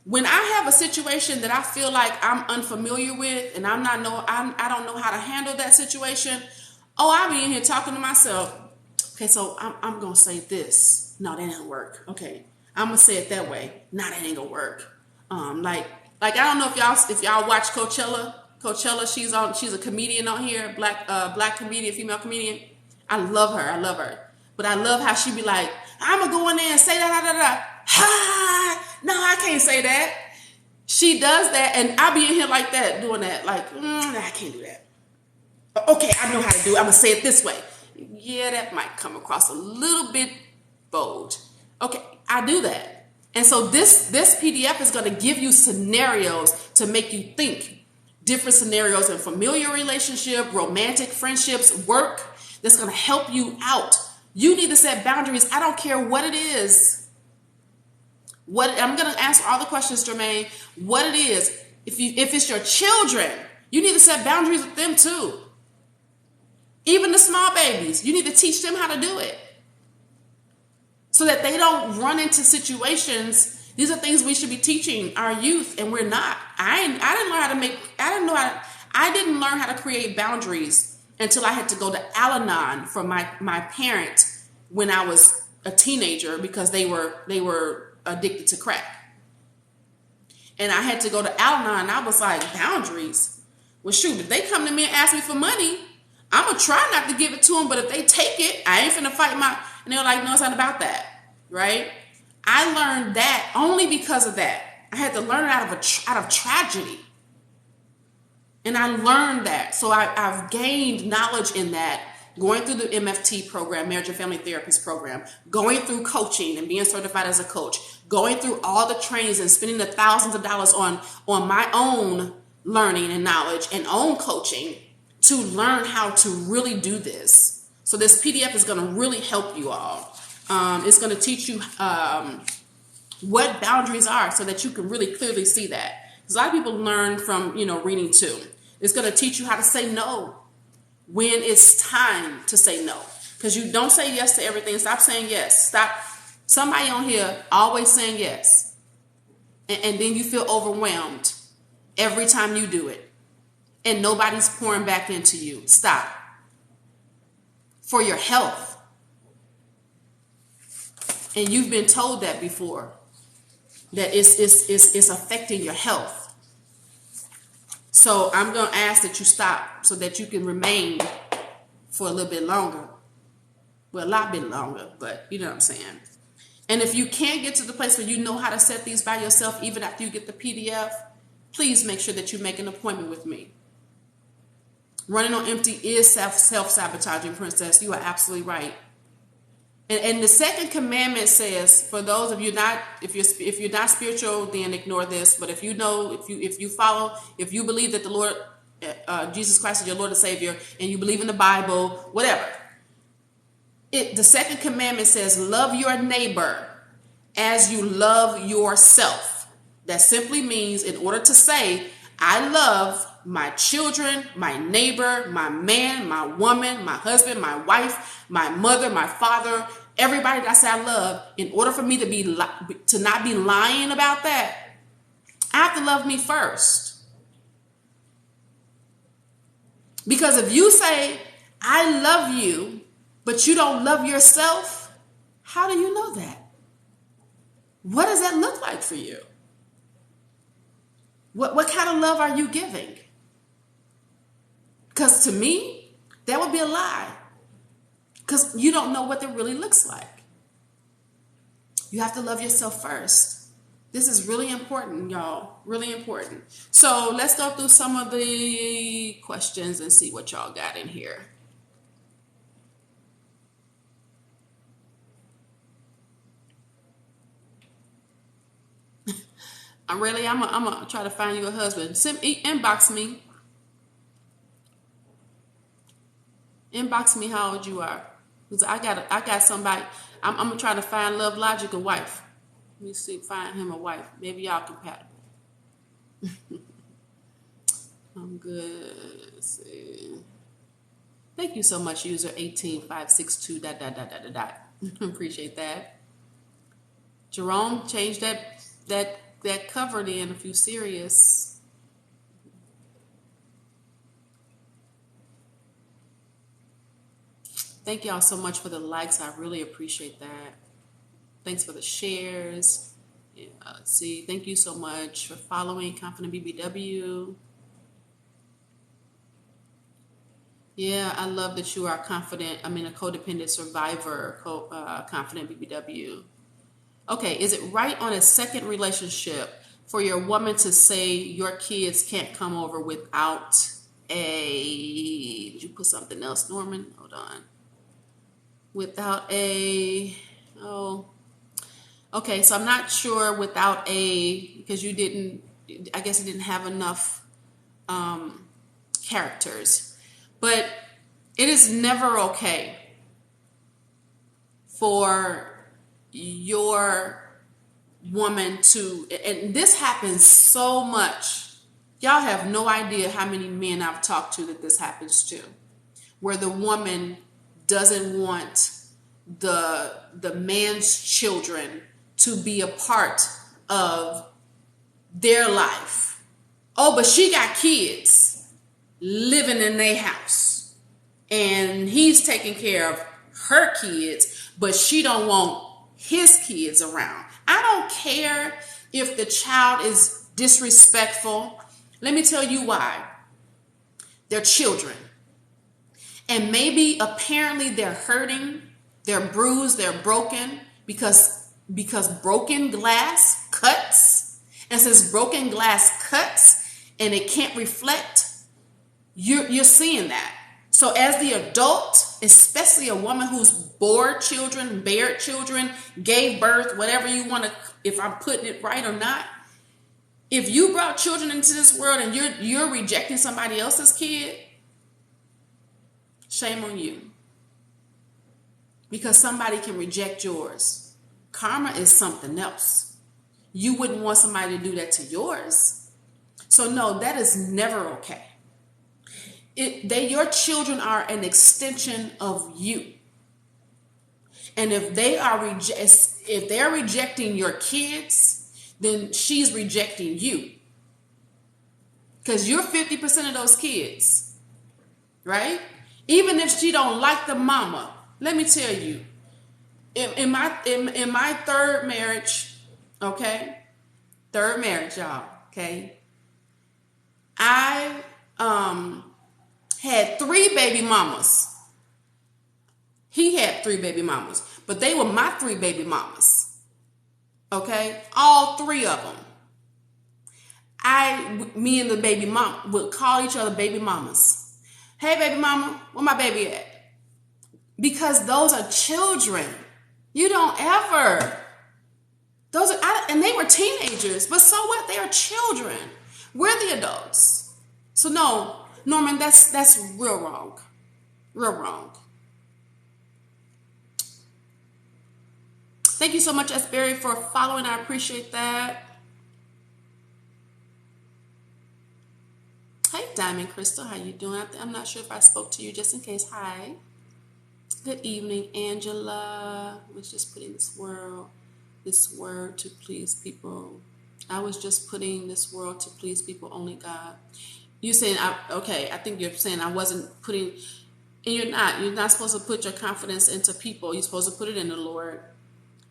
when I have a situation that I feel like I'm unfamiliar with and I don't know how to handle that situation, I'll be in here talking to myself. Okay, so I'm going to say this. No, that ain't work. Okay, I'm going to say it that way. No, that ain't going to work. Like I don't know if y'all watch Coachella. She's a comedian on here, black comedian, female comedian. I love her. But I love how she be like, I'm gonna go in there and say that. Ha! No, I can't say that. She does that, and I be in here like that, doing that. Like, I can't do that. Okay, I know how to do it. I'm gonna say it this way. Yeah, that might come across a little bit bold. Okay, I do that. And so this PDF is going to give you scenarios to make you think. Different scenarios in familiar relationship, romantic friendships, work, that's going to help you out. You need to set boundaries. I don't care what it is. I'm going to answer all the questions, Jermaine. What it is. If it's your children, you need to set boundaries with them too. Even the small babies, you need to teach them how to do it, so that they don't run into situations. These are things we should be teaching our youth, and we're not. I didn't learn how to create boundaries until I had to go to Al-Anon for my parent when I was a teenager, because they were addicted to crack. And I had to go to Al-Anon, and I was like, boundaries? Well, shoot, if they come to me and ask me for money, I'm going to try not to give it to them, but if they take it, I ain't finna fight and they're like, no, it's not about that, right? I learned that only because of that. I had to learn it out of tragedy. And I learned that. So I've gained knowledge in that, going through the MFT program, Marriage and Family Therapist program, going through coaching and being certified as a coach, going through all the trainings and spending the thousands of dollars on my own learning and knowledge and own coaching to learn how to really do this. So this PDF is going to really help you all. It's going to teach you what boundaries are, so that you can really clearly see that. Because a lot of people learn from, reading too. It's going to teach you how to say no when it's time to say no. Because you don't say yes to everything. Stop saying yes. Stop. Somebody on here always saying yes. And then you feel overwhelmed every time you do it. And nobody's pouring back into you. Stop. For your health. And you've been told that before, that it's affecting your health. So I'm going to ask that you stop, so that you can remain for a little bit longer. Well, a lot bit longer, but you know what I'm saying. And if you can't get to the place where you know how to set these by yourself, even after you get the PDF, please make sure that you make an appointment with me. Running on empty is self-sabotaging, princess. You are absolutely right. And the second commandment says, for those of you if you're not spiritual, then ignore this. But if you believe that the Lord, Jesus Christ is your Lord and Savior, and you believe in the Bible, whatever. The second commandment says, love your neighbor as you love yourself. That simply means, in order to say, I love my children, my neighbor, my man, my woman, my husband, my wife, my mother, my father, everybody that I say I love, in order for me to not be lying about that, I have to love me first. Because if you say, I love you, but you don't love yourself, how do you know that? What does that look like for you? What kind of love are you giving? Because to me, that would be a lie. Because you don't know what it really looks like. You have to love yourself first. This is really important, y'all. Really important. So let's go through some of the questions and see what y'all got in here. I'm gonna try to find you a husband. Inbox me. Inbox me how old you are. Because I got somebody. I'm gonna try to find Love Logic a wife. Let me see, find him a wife. Maybe y'all compatible. I'm good. Let's see. Thank you so much, user 18562 dot dot dot dot dot dot. Appreciate that. Jerome, change that cover then if you serious. Thank y'all so much for the likes. I really appreciate that. Thanks for the shares. Yeah, let's see. Thank you so much for following Confident BBW. Yeah, I love that you are confident. I mean, a codependent survivor, confident BBW. Okay, is it right on a second relationship for your woman to say your kids can't come over without a, did you put something else, Norman? Hold on. Without a, oh, okay, so I'm not sure without a, because you didn't, I guess it didn't have enough characters. But it is never okay for your woman to, and this happens so much. Y'all have no idea how many men I've talked to that this happens to, where the woman doesn't want the man's children to be a part of their life. Oh, but she got kids living in their house and he's taking care of her kids, but she don't want his kids around. I don't care if the child is disrespectful. Let me tell you why. They're children. And maybe apparently they're hurting, they're bruised, they're broken because broken glass cuts. And since broken glass cuts and it can't reflect, you're seeing that. So as the adult, especially a woman who's bared children, gave birth, whatever you want to, if I'm putting it right or not, if you brought children into this world and you're rejecting somebody else's kid, shame on you. Because somebody can reject yours. Karma is something else. You wouldn't want somebody to do that to yours. So no, that is never okay. Your children are an extension of you. And if they're rejecting your kids, then she's rejecting you. Because you're 50% of those kids, right? Even if she don't like the mama, let me tell you, in my third marriage, okay, y'all, okay, I had 3 baby mamas. He had 3 baby mamas, but they were my 3 baby mamas. Okay, all 3 of them. Me and the baby mom would call each other baby mamas. Hey, baby mama, where my baby at? Because those are children. You don't ever. And they were teenagers, but so what? They are children. We're the adults. So no, Norman, that's real wrong. Real wrong. Thank you so much, S. Berry, for following. I appreciate that. Hi, Diamond Crystal. How you doing? I'm not sure if I spoke to you, just in case. Hi. Good evening, Angela. I was just putting this word to please people. I was just putting this world to please people, only God. You saying, I think you're saying I wasn't putting, and you're not supposed to put your confidence into people. You're supposed to put it in the Lord.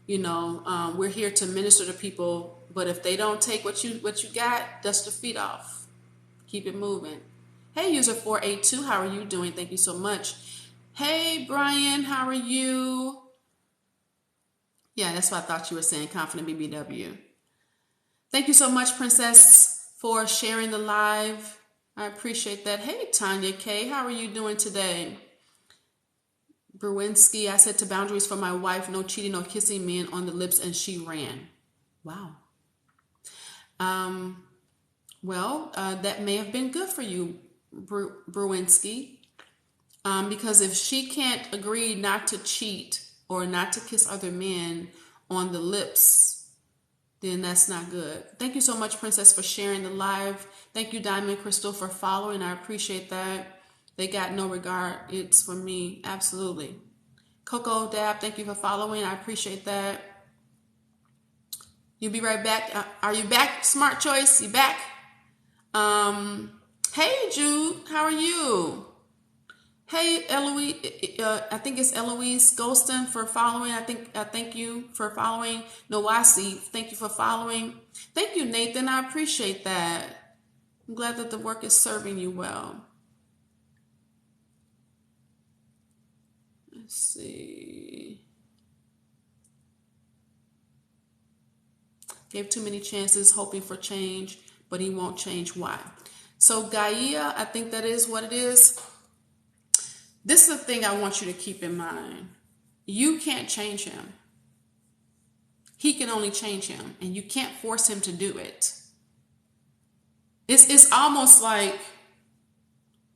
You know, we're here to minister to people, but if they don't take what you got, dust your feet off. Keep it moving. Hey, user 482, how are you doing? Thank you so much. Hey, Brian, how are you? Yeah, that's what I thought you were saying, Confident BBW. Thank you so much, Princess, for sharing the live. I appreciate that. Hey, Tanya K, how are you doing today? Bruinski, I said to boundaries for my wife, no cheating or kissing men on the lips, and she ran. Wow. That may have been good for you, Bruinski, because if she can't agree not to cheat or not to kiss other men on the lips, then that's not good. Thank you so much, Princess, for sharing the live. Thank you, Diamond Crystal, for following. I appreciate that. They got no regard. It's for me. Absolutely. Coco Dab, thank you for following. I appreciate that. You'll be right back. Are you back, Smart Choice? You back? Hey, Jude. How are you? Hey, Eloise, I think it's Eloise Golston for following. I thank you for following. Noasi, thank you for following. Thank you, Nathan. I appreciate that. I'm glad that the work is serving you well. Let's see. Gave too many chances, hoping for change, but he won't change. Why? So Gaia, I think that is what it is. This is the thing I want you to keep in mind. You can't change him. He can only change him, and you can't force him to do it. It's almost like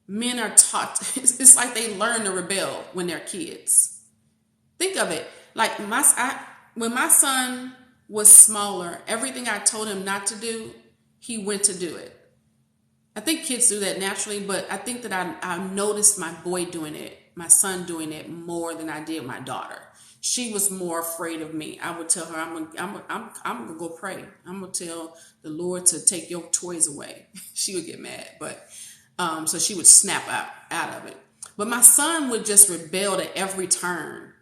men are taught, it's like they learn to rebel when they're kids. Think of it. Like when my son was smaller, everything I told him not to do, he went to do it. I think kids do that naturally, but I think that I noticed my boy doing it, my son doing it more than I did my daughter. She was more afraid of me. I would tell her, I'm gonna go pray. I'm gonna tell the Lord to take your toys away. She would get mad, but so she would snap out of it. But my son would just rebel at every turn,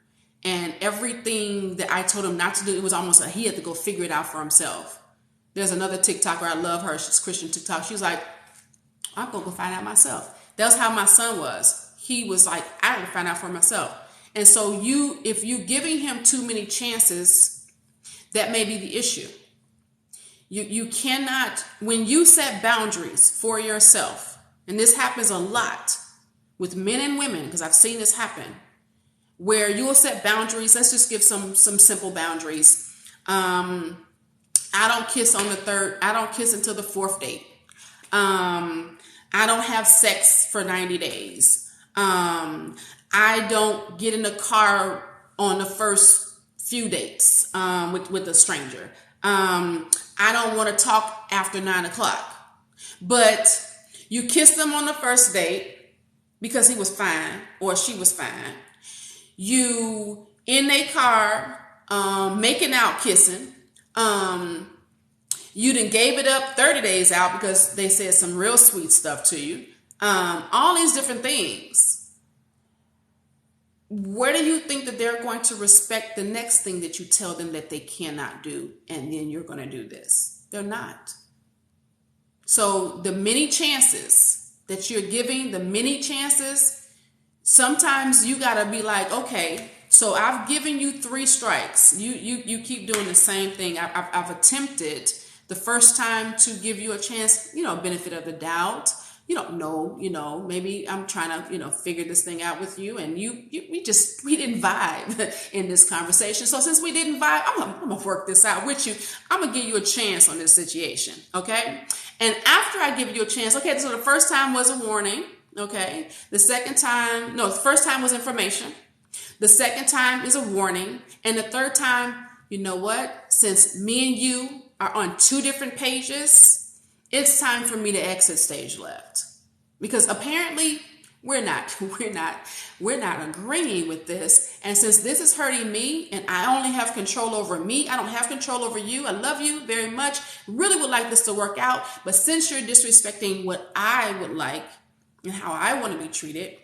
and everything that I told him not to do, it was almost like he had to go figure it out for himself. There's another TikToker, I love her. She's Christian TikTok. She was like, I'm going to go find out myself. That's how my son was. He was like, I will find out for myself. And so if you're giving him too many chances, that may be the issue. You cannot, when you set boundaries for yourself, and this happens a lot with men and women, because I've seen this happen, where you will set boundaries. Let's just give some simple boundaries. I don't kiss until the fourth date. I don't have sex for 90 days. I don't get in the car on the first few dates with a stranger. I don't want to talk after 9 o'clock. But you kiss them on the first date because he was fine or she was fine. You in a car making out, kissing. You done gave it up 30 days out because they said some real sweet stuff to you. All these different things. Where do you think that they're going to respect the next thing that you tell them that they cannot do, and then you're going to do this? They're not. So the many chances that you're giving, sometimes you got to be like, okay, so I've given you 3 strikes. You keep doing the same thing. I've attempted the first time to give you a chance, benefit of the doubt. You don't know, maybe I'm trying to, figure this thing out with you, and we didn't vibe in this conversation. So since we didn't vibe, I'm gonna work this out with you. I'm gonna give you a chance on this situation, okay? And after I give you a chance, okay, so the first time was a warning, okay? The first time was information. The second time is a warning. And the third time, you know what? Since me and you are on 2 different pages, it's time for me to exit stage left. Because apparently we're not agreeing with this. And since this is hurting me and I only have control over me, I don't have control over you. I love you very much. Really would like this to work out. But since you're disrespecting what I would like and how I want to be treated,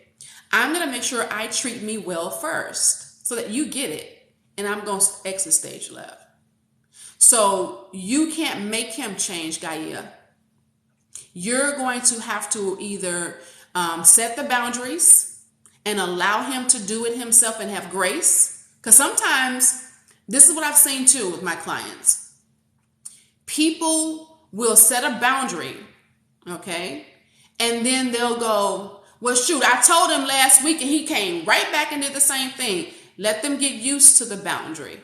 I'm going to make sure I treat me well first so that you get it. And I'm going to exit stage left. So you can't make him change, Gaia. You're going to have to either set the boundaries and allow him to do it himself and have grace. Because sometimes, this is what I've seen too with my clients. People will set a boundary, okay? And then they'll go, well, shoot, I told him last week and he came right back and did the same thing. Let them get used to the boundary.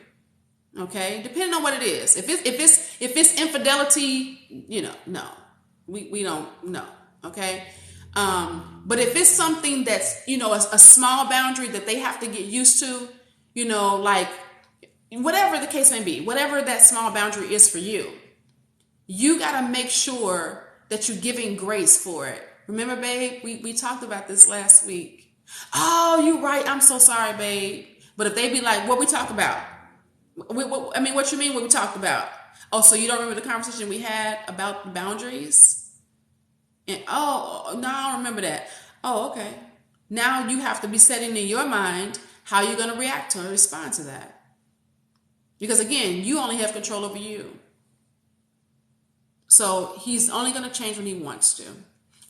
Okay, depending on what it is. If it's infidelity, no, we don't know. Okay, but if it's something that's a small boundary that they have to get used to, like whatever the case may be, whatever that small boundary is for you, you got to make sure that you're giving grace for it. Remember, babe, we talked about this last week. Oh, you're right. I'm so sorry, babe. But if they be like, what we talk about? What you mean what we talked about? Oh, so you don't remember the conversation we had about boundaries? And oh, no, I don't remember that. Oh, okay. Now you have to be setting in your mind how you're going to react to and respond to that. Because again, you only have control over you. So he's only going to change when he wants to.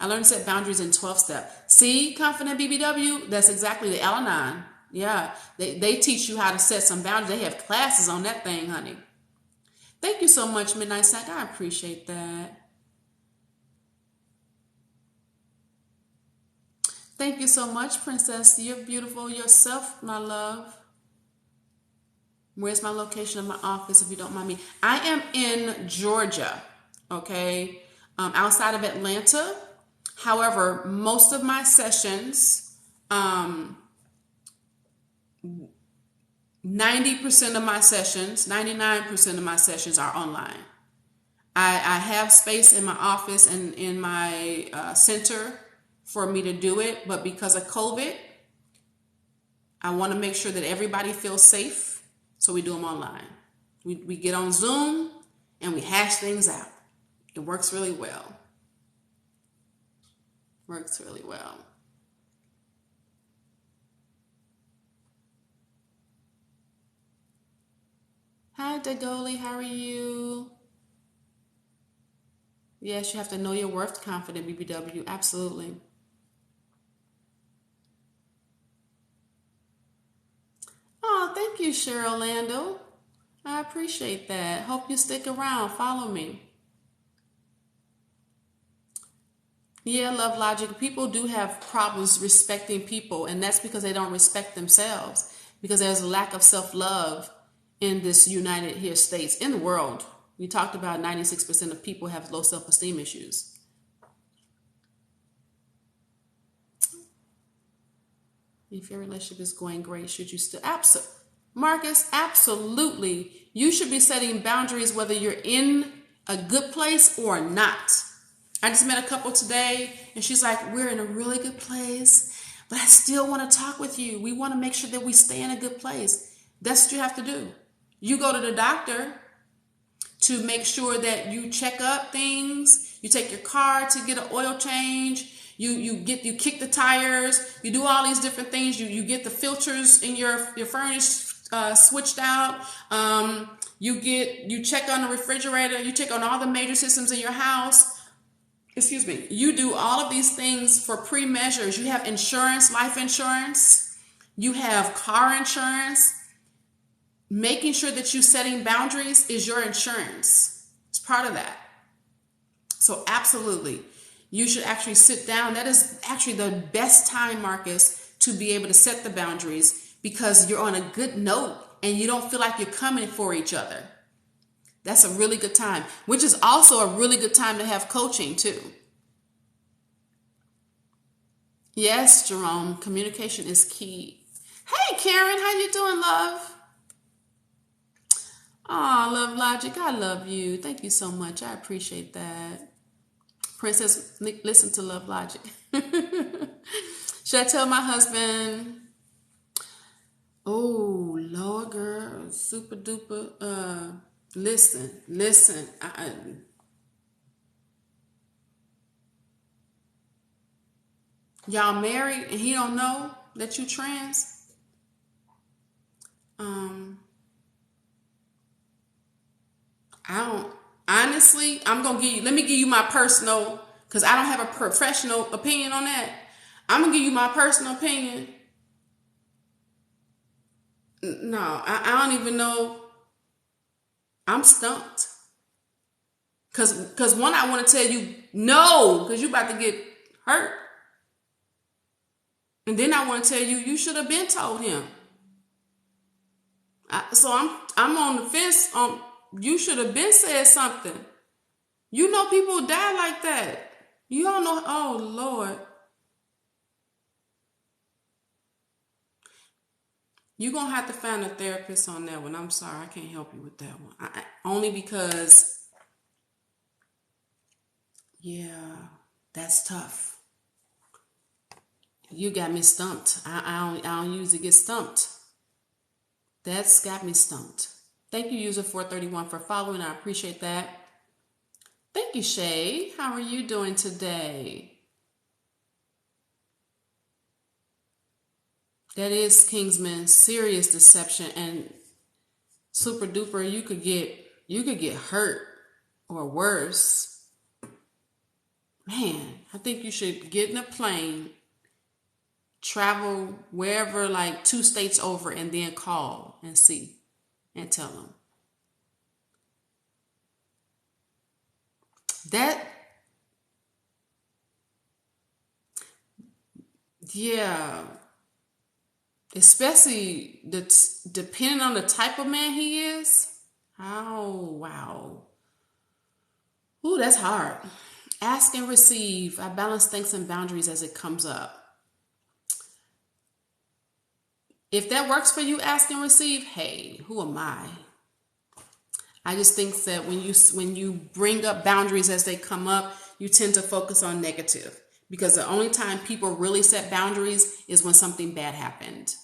I learned to set boundaries in 12 steps. See, Confident BBW? That's exactly the Al-Anon. Yeah, they teach you how to set some boundaries. They have classes on that thing, honey. Thank you so much, Midnight Sack. I appreciate that. Thank you so much, Princess. You're beautiful yourself, my love. Where's my location of my office, if you don't mind me? I am in Georgia, okay, outside of Atlanta. However, most of my sessions, 90% of my sessions, 99% of my sessions are online. I have space in my office and in my center for me to do it, but because of COVID, I want to make sure that everybody feels safe, so we do them online. We get on Zoom and we hash things out. It works really well. Works really well. Hi, Dagoli, how are you? Yes, you have to know your worth, Confident BBW. Absolutely. Oh, thank you, Cheryl Lando. I appreciate that. Hope you stick around. Follow me. Yeah, Love Logic. People do have problems respecting people, and that's because they don't respect themselves, because there's a lack of self-love in this United here States, in the world. We talked about 96% of people have low self-esteem issues. If your relationship is going great, should you still? Marcus, absolutely. You should be setting boundaries whether you're in a good place or not. I just met a couple today, and she's like, we're in a really good place, but I still want to talk with you. We want to make sure that we stay in a good place. That's what you have to do. You go to the doctor to make sure that you check up things. You take your car to get an oil change. You kick the tires. You do all these different things. You get the filters in your furnace switched out. You check on the refrigerator. You check on all the major systems in your house. Excuse me. You do all of these things for pre-measures. You have insurance, life insurance. You have car insurance. Making sure that you're setting boundaries is your insurance. It's part of that. So absolutely, you should actually sit down. That is actually the best time, Marcus, to be able to set the boundaries, because you're on a good note and you don't feel like you're coming for each other. That's a really good time, which is also a really good time to have coaching too. Yes, Jerome, communication is key. Hey, Karen, how you doing, love? Oh, Love Logic, I love you. Thank you so much. I appreciate that. Princess, listen to Love Logic. Should I tell my husband? Oh, Lord, girl, super duper. Listen. Y'all married and he don't know that you trans? I don't, honestly, let me give you my personal, because I don't have a professional opinion on that. I'm going to give you my personal opinion. No, I don't even know. I'm stumped. Because one, I want to tell you no, because you about to get hurt. And then I want to tell you, you should have been told him. So I'm on the fence on, you should have been said something. You know people die like that. You don't know. Oh, Lord. You're going to have to find a therapist on that one. I'm sorry, I can't help you with that one. Only because, yeah, that's tough. You got me stumped. I don't usually get stumped. That's got me stumped. Thank you, user 431, for following. I appreciate that. Thank you, Shay. How are you doing today? That is, Kingsman, serious deception, and super duper, you could get hurt or worse. Man, I think you should get in a plane, travel wherever, like 2 states over, and then call and see and tell them. That, yeah, especially depending on the type of man he is. Oh, wow. Ooh, that's hard. Ask and receive. I balance things and boundaries as it comes up. If that works for you, ask and receive, hey, who am I? I just think that when you bring up boundaries as they come up, you tend to focus on negative, because the only time people really set boundaries is when something bad happened.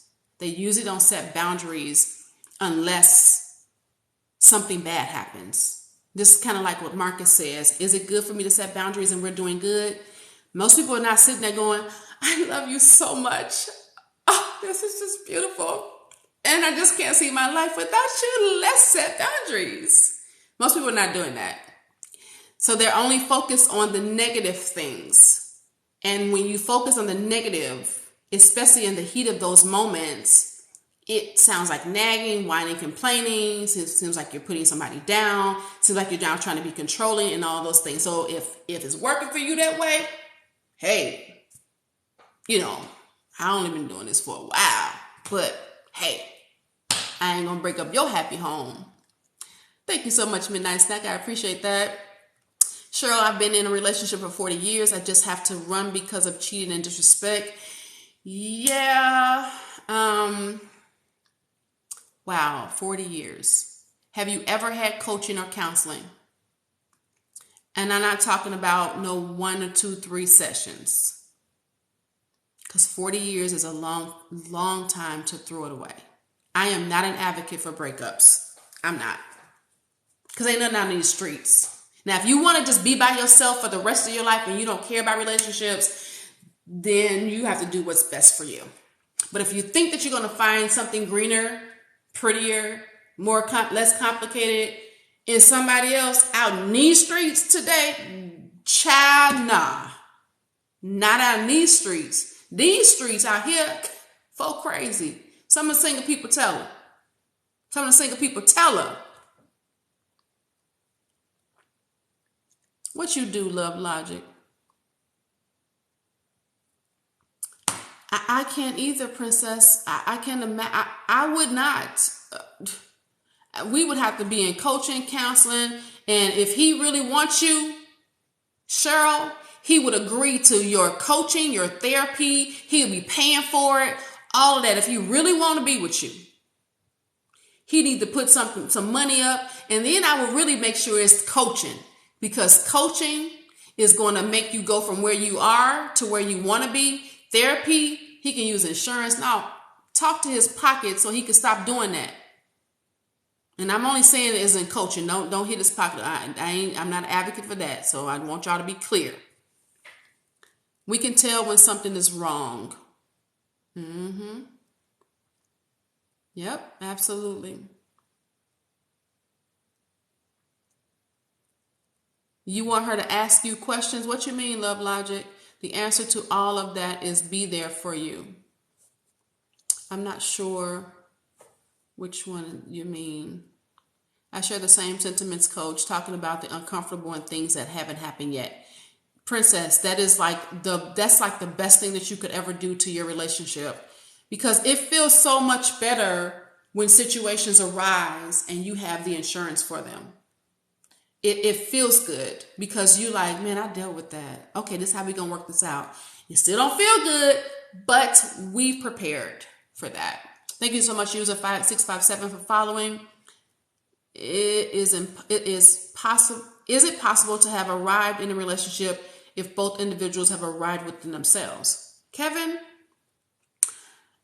They usually don't set boundaries unless something bad happens. This is kind of like what Marcus says. Is it good for me to set boundaries and we're doing good? Most people are not sitting there going, I love you so much. Oh, this is just beautiful. And I just can't see my life without you. Let's set boundaries. Most people are not doing that. So they're only focused on the negative things. And when you focus on the negative, especially in the heat of those moments, it sounds like nagging, whining, complaining. It seems like you're putting somebody down. It seems like you're now trying to be controlling and all those things. So if it's working for you that way, hey, I only been doing this for a while, but hey, I ain't gonna break up your happy home. Thank you so much, Midnight Snack. I appreciate that. Cheryl, I've been in a relationship for 40 years. I just have to run because of cheating and disrespect. Yeah. Wow, 40 years. Have you ever had coaching or counseling? And I'm not talking about no 1 or 2, 3 sessions. Because 40 years is a long, long time to throw it away. I am not an advocate for breakups. I'm not. Because ain't nothing out in these streets. Now, if you want to just be by yourself for the rest of your life and you don't care about relationships, then you have to do what's best for you. But if you think that you're going to find something greener, prettier, less complicated in somebody else out in these streets today, child, nah. Not out in these streets. These streets out here, folk crazy. Some of the single people tell her. Some of the single people tell her. What you do, Love Logic? I can't either, Princess. I can't imagine. I would not. We would have to be in coaching, counseling. And if he really wants you, Cheryl, he would agree to your coaching, your therapy. He would be paying for it. All of that. If he really want to be with you, he need to put some money up. And then I would really make sure it's coaching. Because coaching is going to make you go from where you are to where you want to be. Therapy, he can use insurance. Now, talk to his pocket so he can stop doing that. And I'm only saying it isn't coaching. Don't hit his pocket. I'm not an advocate for that. So I want y'all to be clear. We can tell when something is wrong. Yep, absolutely. You want her to ask you questions? What you mean, Love Logic? The answer to all of that is be there for you. I'm not sure which one you mean. I share the same sentiments, Coach, talking about the uncomfortable and things that haven't happened yet. Princess, that's like the best thing that you could ever do to your relationship, because it feels so much better when situations arise and you have the insurance for them. It feels good because you like, man, I dealt with that. Okay, this is how we gonna work this out. You still don't feel good, but we prepared for that. Thank you so much, user 5657, for following. Is it possible to have arrived in a relationship if both individuals have arrived within themselves? Kevin,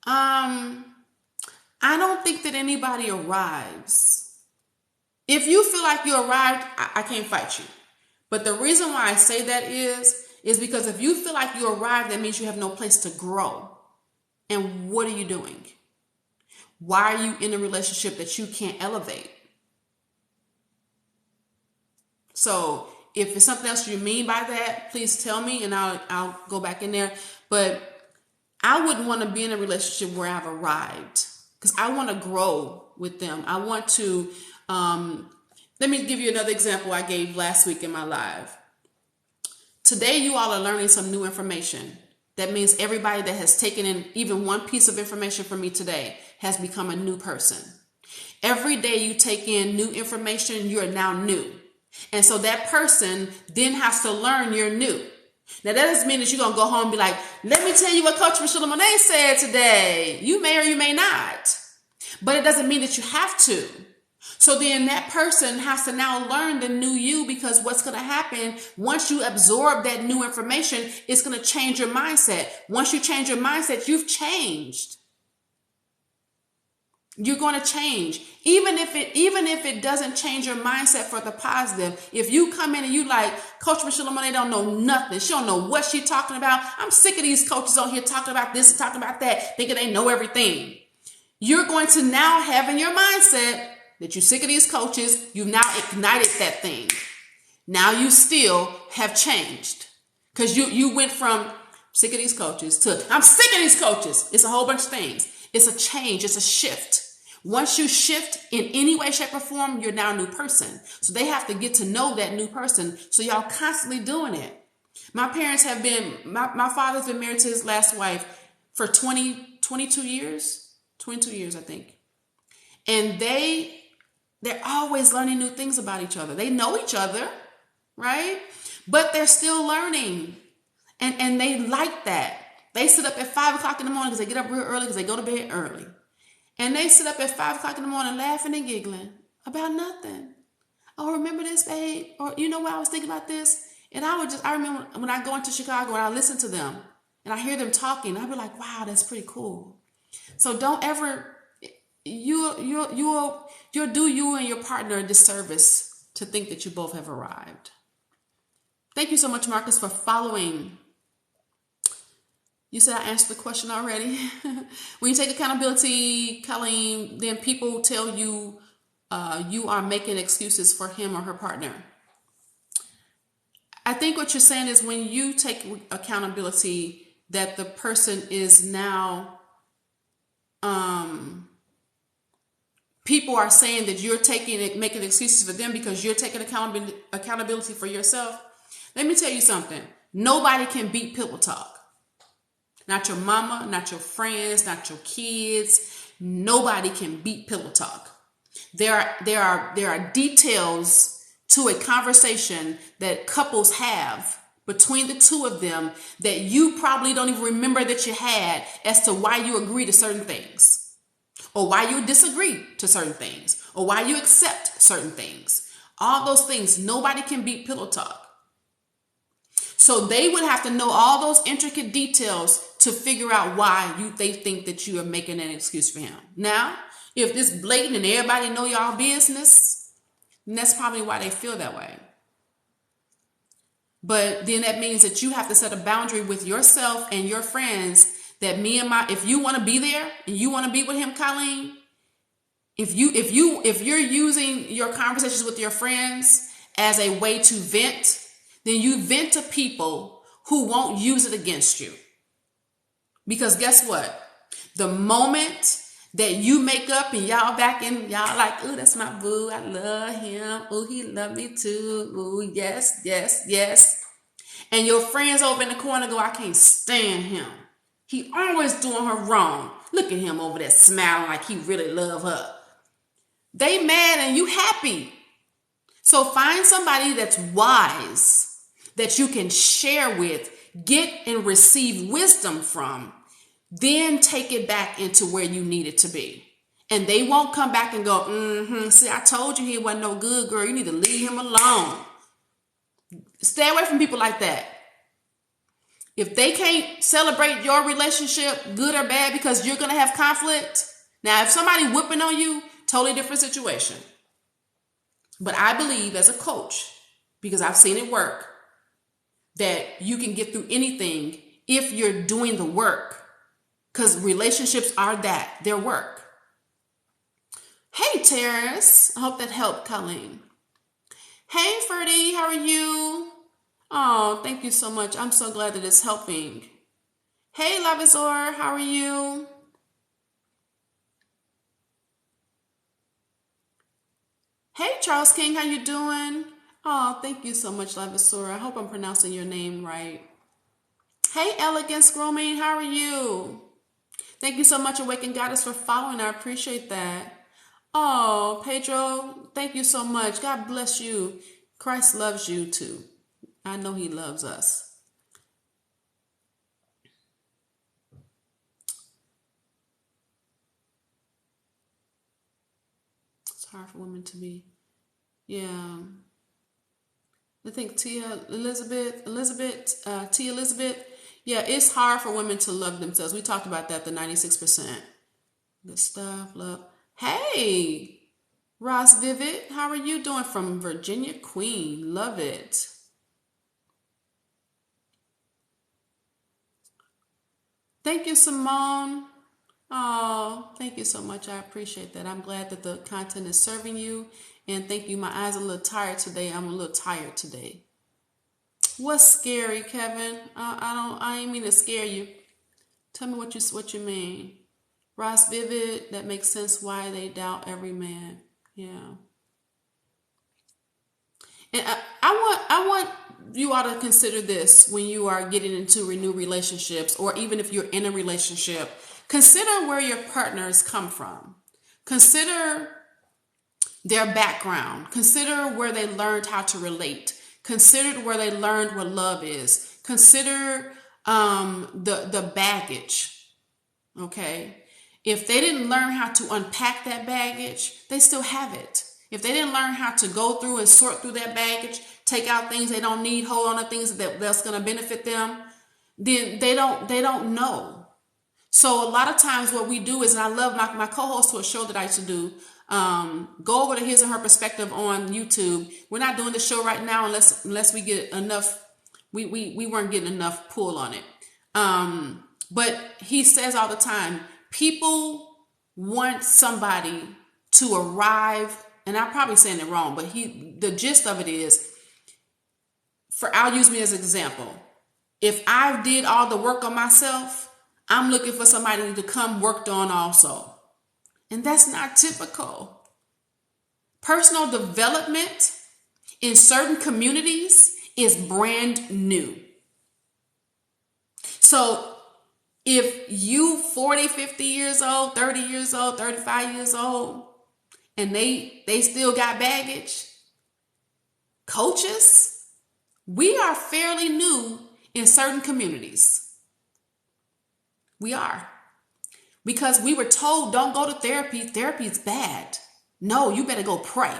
I don't think that anybody arrives. If you feel like you arrived, I can't fight you. But the reason why I say that is because if you feel like you arrived, that means you have no place to grow. And what are you doing? Why are you in a relationship that you can't elevate? So if it's something else you mean by that, please tell me and I'll go back in there. But I wouldn't want to be in a relationship where I've arrived, because I want to grow with them. I want to, let me give you another example I gave last week in my live. Today, you all are learning some new information. That means everybody that has taken in even one piece of information from me today has become a new person. Every day you take in new information, you are now new. And so that person then has to learn you're new. Now, that doesn't mean that you're going to go home and be like, let me tell you what Coach Michelle Monet said today. You may or you may not. But it doesn't mean that you have to. So then that person has to now learn the new you, because what's going to happen once you absorb that new information, it's going to change your mindset. Once you change your mindset, you've changed. You're going to change. Even if it doesn't change your mindset for the positive, if you come in and you like, Coach Michelle Monet don't know nothing. She don't know what she's talking about. I'm sick of these coaches on here talking about this and talking about that, thinking they know everything. You're going to now have in your mindset that you're sick of these coaches. You've now ignited that thing. Now you still have changed, because you went from sick of these coaches to I'm sick of these coaches. It's a whole bunch of things. It's a change. It's a shift. Once you shift in any way, shape, or form, you're now a new person. So they have to get to know that new person. So y'all constantly doing it. My parents have been, my father's been married to his last wife for 22 years, I think. And they're always learning new things about each other. They know each other, right? But they're still learning. And they like that. They sit up at 5 o'clock in the morning because they get up real early because they go to bed early. And they sit up at 5 o'clock in the morning laughing and giggling about nothing. Oh, remember this, babe? Or you know what, I was thinking about this? And I remember when I go into Chicago and I listen to them and I hear them talking, I'd be like, wow, that's pretty cool. So don't ever, you'll do you and your partner a disservice to think that you both have arrived. Thank you so much, Marcus, for following. You said I answered the question already. When you take accountability, Colleen, then people tell you you are making excuses for him or her partner. I think what you're saying is when you take accountability, that the person is now, people are saying that you're making excuses for them because you're taking accountability for yourself. Let me tell you something. Nobody can beat pillow talk. Not your mama, not your friends, not your kids. Nobody can beat pillow talk. There are details to a conversation that couples have between the two of them that you probably don't even remember that you had, as to why you agree to certain things, or why you disagree to certain things, or why you accept certain things. All those things, nobody can beat pillow talk. So they would have to know all those intricate details to figure out why they think that you are making an excuse for him. Now, if this blatant and everybody know y'all business, then that's probably why they feel that way. But then that means that you have to set a boundary with yourself and your friends that if you want to be there and you want to be with him, Colleen, if you're using your conversations with your friends as a way to vent, then you vent to people who won't use it against you. Because guess what? The moment that you make up and y'all back in, y'all like, ooh, that's my boo. I love him. Ooh, he love me too. Ooh, yes, yes, yes. And your friends over in the corner go, I can't stand him. He always doing her wrong. Look at him over there smiling like he really love her. They mad and you happy. So find somebody that's wise, that you can share with, get and receive wisdom from, then take it back into where you need it to be. And they won't come back and go, see, I told you he wasn't no good, girl. You need to leave him alone. Stay away from people like that. If they can't celebrate your relationship, good or bad, because you're going to have conflict. Now, if somebody whipping on you, totally different situation. But I believe as a coach, because I've seen it work, that you can get through anything if you're doing the work. Because relationships are that, they're work. Hey, Terrence. I hope that helped, Colleen. Hey, Ferdy, how are you? Oh, thank you so much. I'm so glad that it's helping. Hey, Lavizor, how are you? Hey, Charles King, how you doing? Oh, thank you so much, Lavizor. I hope I'm pronouncing your name right. Hey, Elegance Grooming, how are you? Thank you so much, Awakened Goddess, for following. I appreciate that. Oh, Pedro, thank you so much. God bless you. Christ loves you too. I know he loves us. It's hard for women to be. Yeah. I think Tia Elizabeth. Yeah, it's hard for women to love themselves. We talked about that, the 96%. Good stuff, love. Hey, Ross Vivid, how are you doing from Virginia Queen? Love it. Thank you, Simone. Oh, thank you so much. I appreciate that. I'm glad that the content is serving you. And thank you. My eyes are a little tired today. I'm a little tired today. What's scary, Kevin? I ain't mean to scare you. Tell me what you mean. Ross Vivid, that makes sense why they doubt every man. Yeah. And I want you all to consider this when you are getting into renewed relationships, or even if you're in a relationship. Consider where your partners come from. Consider their background. Consider where they learned how to relate. Consider where they learned what love is. Consider the baggage. Okay? If they didn't learn how to unpack that baggage, they still have it. If they didn't learn how to go through and sort through that baggage, take out things they don't need, hold on to things that's going to benefit them, then they don't know. So a lot of times what we do is, and I love my co-host to a show that I used to do, go over to his and her perspective on YouTube. We're not doing the show right now unless we get enough, we weren't getting enough pull on it. But he says all the time, people want somebody to arrive, and I'm probably saying it wrong, but the gist of it is, I'll use me as an example. If I did all the work on myself, I'm looking for somebody to come worked on also. And that's not typical. Personal development in certain communities is brand new. So if you 40, 50 years old, 30 years old, 35 years old, and they still got baggage, coaches, we are fairly new in certain communities. We are. Because we were told, don't go to therapy. Therapy is bad. No, you better go pray.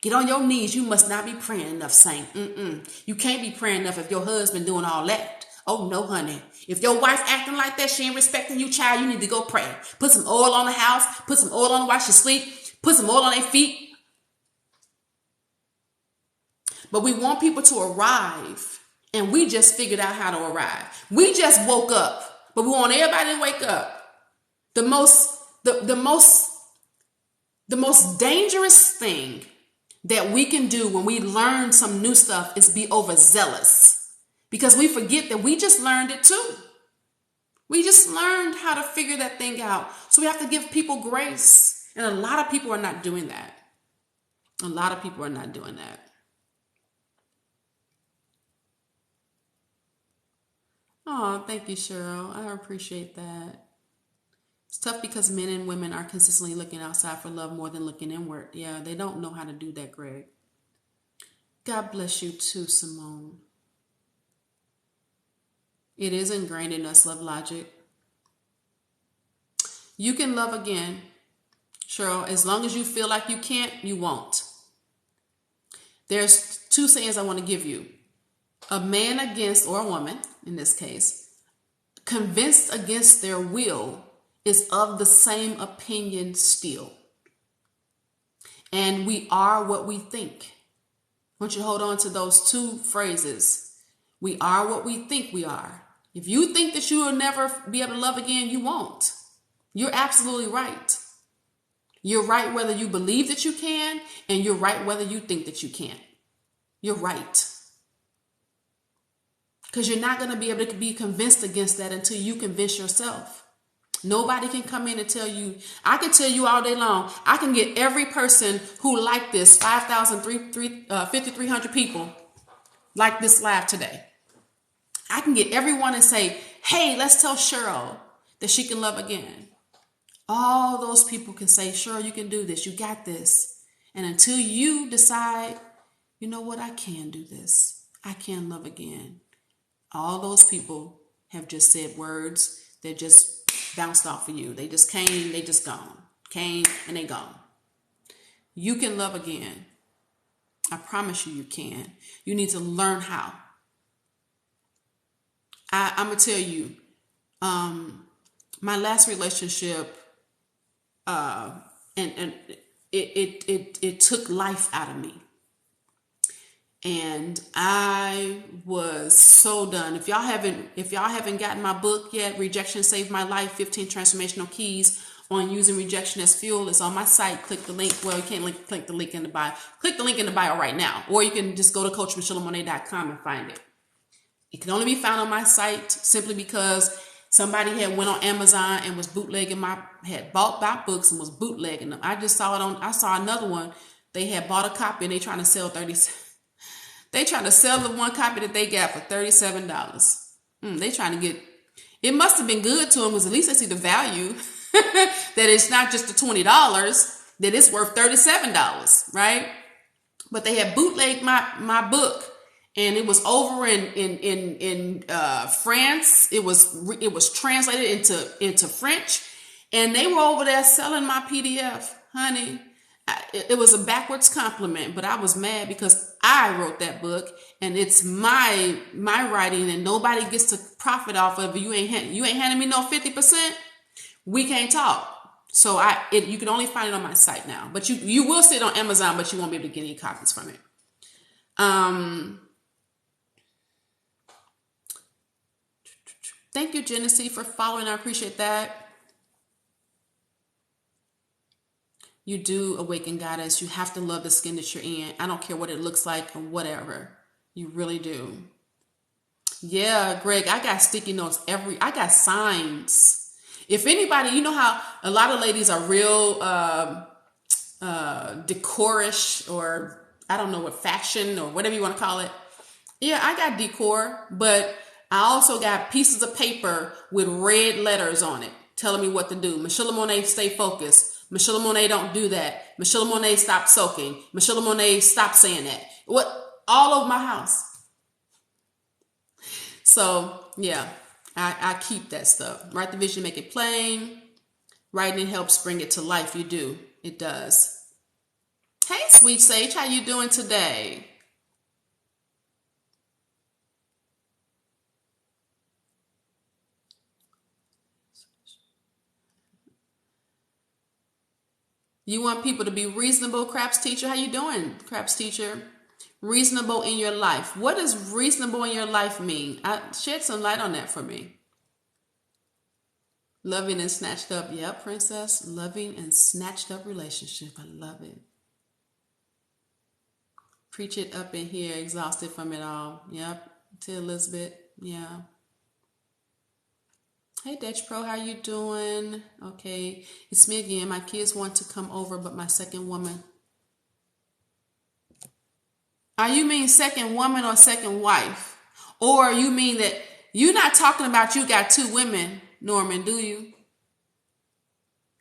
Get on your knees. You must not be praying enough, saint. You can't be praying enough if your husband doing all that. Oh, no, honey. If your wife acting like that, she ain't respecting you, child, you need to go pray. Put some oil on the house. Put some oil on while she sleep. Put some oil on their feet. But we want people to arrive, and we just figured out how to arrive. We just woke up. But we want everybody to wake up. The most dangerous thing that we can do when we learn some new stuff is be overzealous. Because we forget that we just learned it too. We just learned how to figure that thing out. So we have to give people grace. And a lot of people are not doing that. A lot of people are not doing that. Oh, thank you, Cheryl. I appreciate that. It's tough because men and women are consistently looking outside for love more than looking inward. Yeah, they don't know how to do that, Greg. God bless you too, Simone. It is ingrained in us, Love Logic. You can love again, Cheryl. As long as you feel like you can't, you won't. There's two sayings I want to give you. A man against, or a woman in this case, convinced against their will is of the same opinion still. And we are what we think. I want you to hold on to those two phrases. We are what we think we are. If you think that you will never be able to love again, you won't. You're absolutely right. You're right whether you believe that you can, and you're right whether you think that you can't. You're right. Because you're not going to be able to be convinced against that until you convince yourself. Nobody can come in and tell you. I can tell you all day long. I can get every person who liked this, 5,300 people like this live today. I can get everyone and say, hey, let's tell Cheryl that she can love again. All those people can say, Cheryl, you can do this. You got this. And until you decide, you know what, I can do this. I can love again. All those people have just said words that just bounced off of you. They just came, they just gone. Came and they gone. You can love again. I promise you, you can. You need to learn how. I'm going to tell you, my last relationship, and it took life out of me. And I was so done. If y'all haven't gotten my book yet, Rejection Saved My Life, 15 Transformational Keys on Using Rejection as Fuel, it's on my site. Click the link. Well, you can't click the link in the bio. Click the link in the bio right now. Or you can just go to CoachMichelleMonet.com and find it. It can only be found on my site simply because somebody had went on Amazon and was bootlegging had bought my books and was bootlegging them. I saw another one. They had bought a copy and they trying to sell They trying to sell the one copy that they got for $37. They trying to get, it must have been good to them because at least they see the value that it's not just the $20, that it's worth $37, right? But they had bootlegged my book, and it was over in France. It was translated into French, and they were over there selling my PDF, honey. It was a backwards compliment, but I was mad because I wrote that book and it's my writing and nobody gets to profit off of it. You ain't handing me no 50%. We can't talk. So you can only find it on my site now, but you will see it on Amazon, but you won't be able to get any copies from it. Thank you, Genesee, for following. I appreciate that. You do awaken goddess. You have to love the skin that you're in. I don't care what it looks like or whatever. You really do. Yeah, Greg, I got sticky notes I got signs. If anybody, you know how a lot of ladies are real decorish, or I don't know what, fashion or whatever you want to call it. Yeah, I got decor, but I also got pieces of paper with red letters on it telling me what to do. Michelle Monet, stay focused. Michelle Monet, don't do that. Michelle Monet, stop soaking. Michelle Monet, stop saying that. What? All over my house. So, yeah, I keep that stuff. Write the vision, make it plain. Writing helps bring it to life. You do. It does. Hey, Sweet Sage, how you doing today? You want people to be reasonable, Craps Teacher? How you doing, Craps Teacher? Reasonable in your life. What does reasonable in your life mean? Shed some light on that for me. Loving and snatched up. Yep, Princess. Loving and snatched up relationship. I love it. Preach it up in here, exhausted from it all. Yep. To Elizabeth. Yeah. Hey, Dutch Pro, how you doing? Okay, it's me again. My kids want to come over, but my second woman. Are you mean second woman or second wife? Or you mean that you're not talking about you got two women, Norman, do you?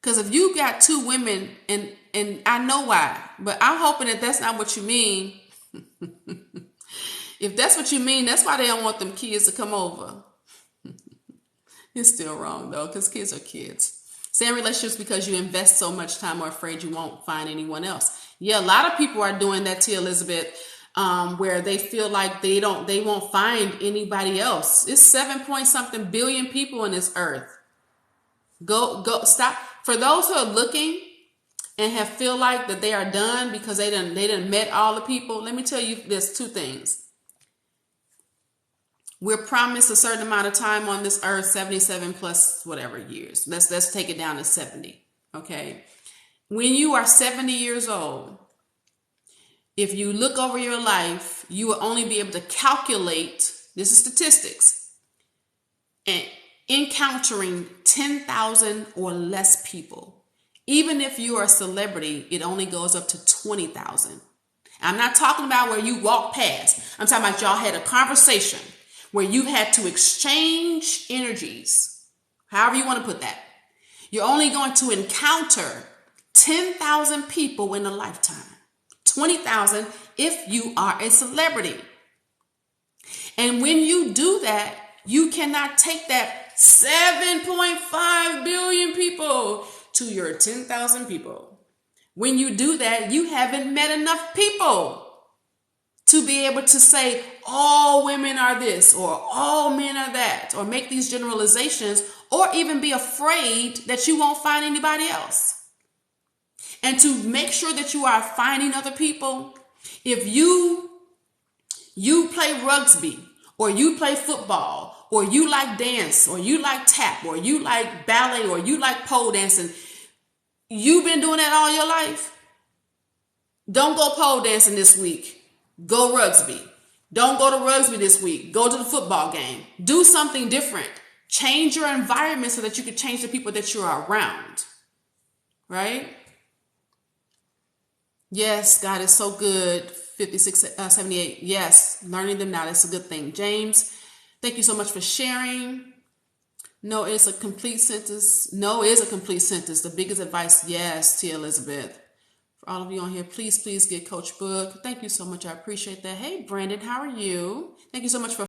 Because if you got two women, and I know why, but I'm hoping that that's not what you mean. If that's what you mean, that's why they don't want them kids to come over. It's still wrong, though, because kids are kids. Stay in relationships because you invest so much time or afraid you won't find anyone else. Yeah, a lot of people are doing that, Tia Elizabeth, where they feel like they won't find anybody else. It's 7 point something billion people in this earth. Go, stop. For those who are looking and have feel like that they are done because they done met all the people, let me tell you, there's two things. We're promised a certain amount of time on this earth, 77 plus whatever years. Let's take it down to 70. Okay. When you are 70 years old, if you look over your life, you will only be able to calculate, this is statistics, and encountering 10,000 or less people. Even if you are a celebrity, it only goes up to 20,000. I'm not talking about where you walk past. I'm talking about y'all had a conversation where you had to exchange energies, however you want to put that. You're only going to encounter 10,000 people in a lifetime. 20,000 if you are a celebrity. And when you do that, you cannot take that 7.5 billion people to your 10,000 people. When you do that, you haven't met enough people to be able to say all women are this or all men are that, or make these generalizations, or even be afraid that you won't find anybody else. And to make sure that you are finding other people, if you play rugby, or you play football, or you like dance, or you like tap, or you like ballet, or you like pole dancing, you've been doing that all your life, don't go pole dancing this week. Go rugby. Don't go to rugby this week. Go to the football game. Do something different. Change your environment so that you can change the people that you're around. Right? Yes, God is so good. 78. Yes, learning them now. That's a good thing. James, thank you so much for sharing. No is a complete sentence. No is a complete sentence. The biggest advice. Yes, Tia Elizabeth. For all of you on here, please get Coach Book. Thank you so much. I appreciate that. Hey, Brandon, how are you? Thank you so much for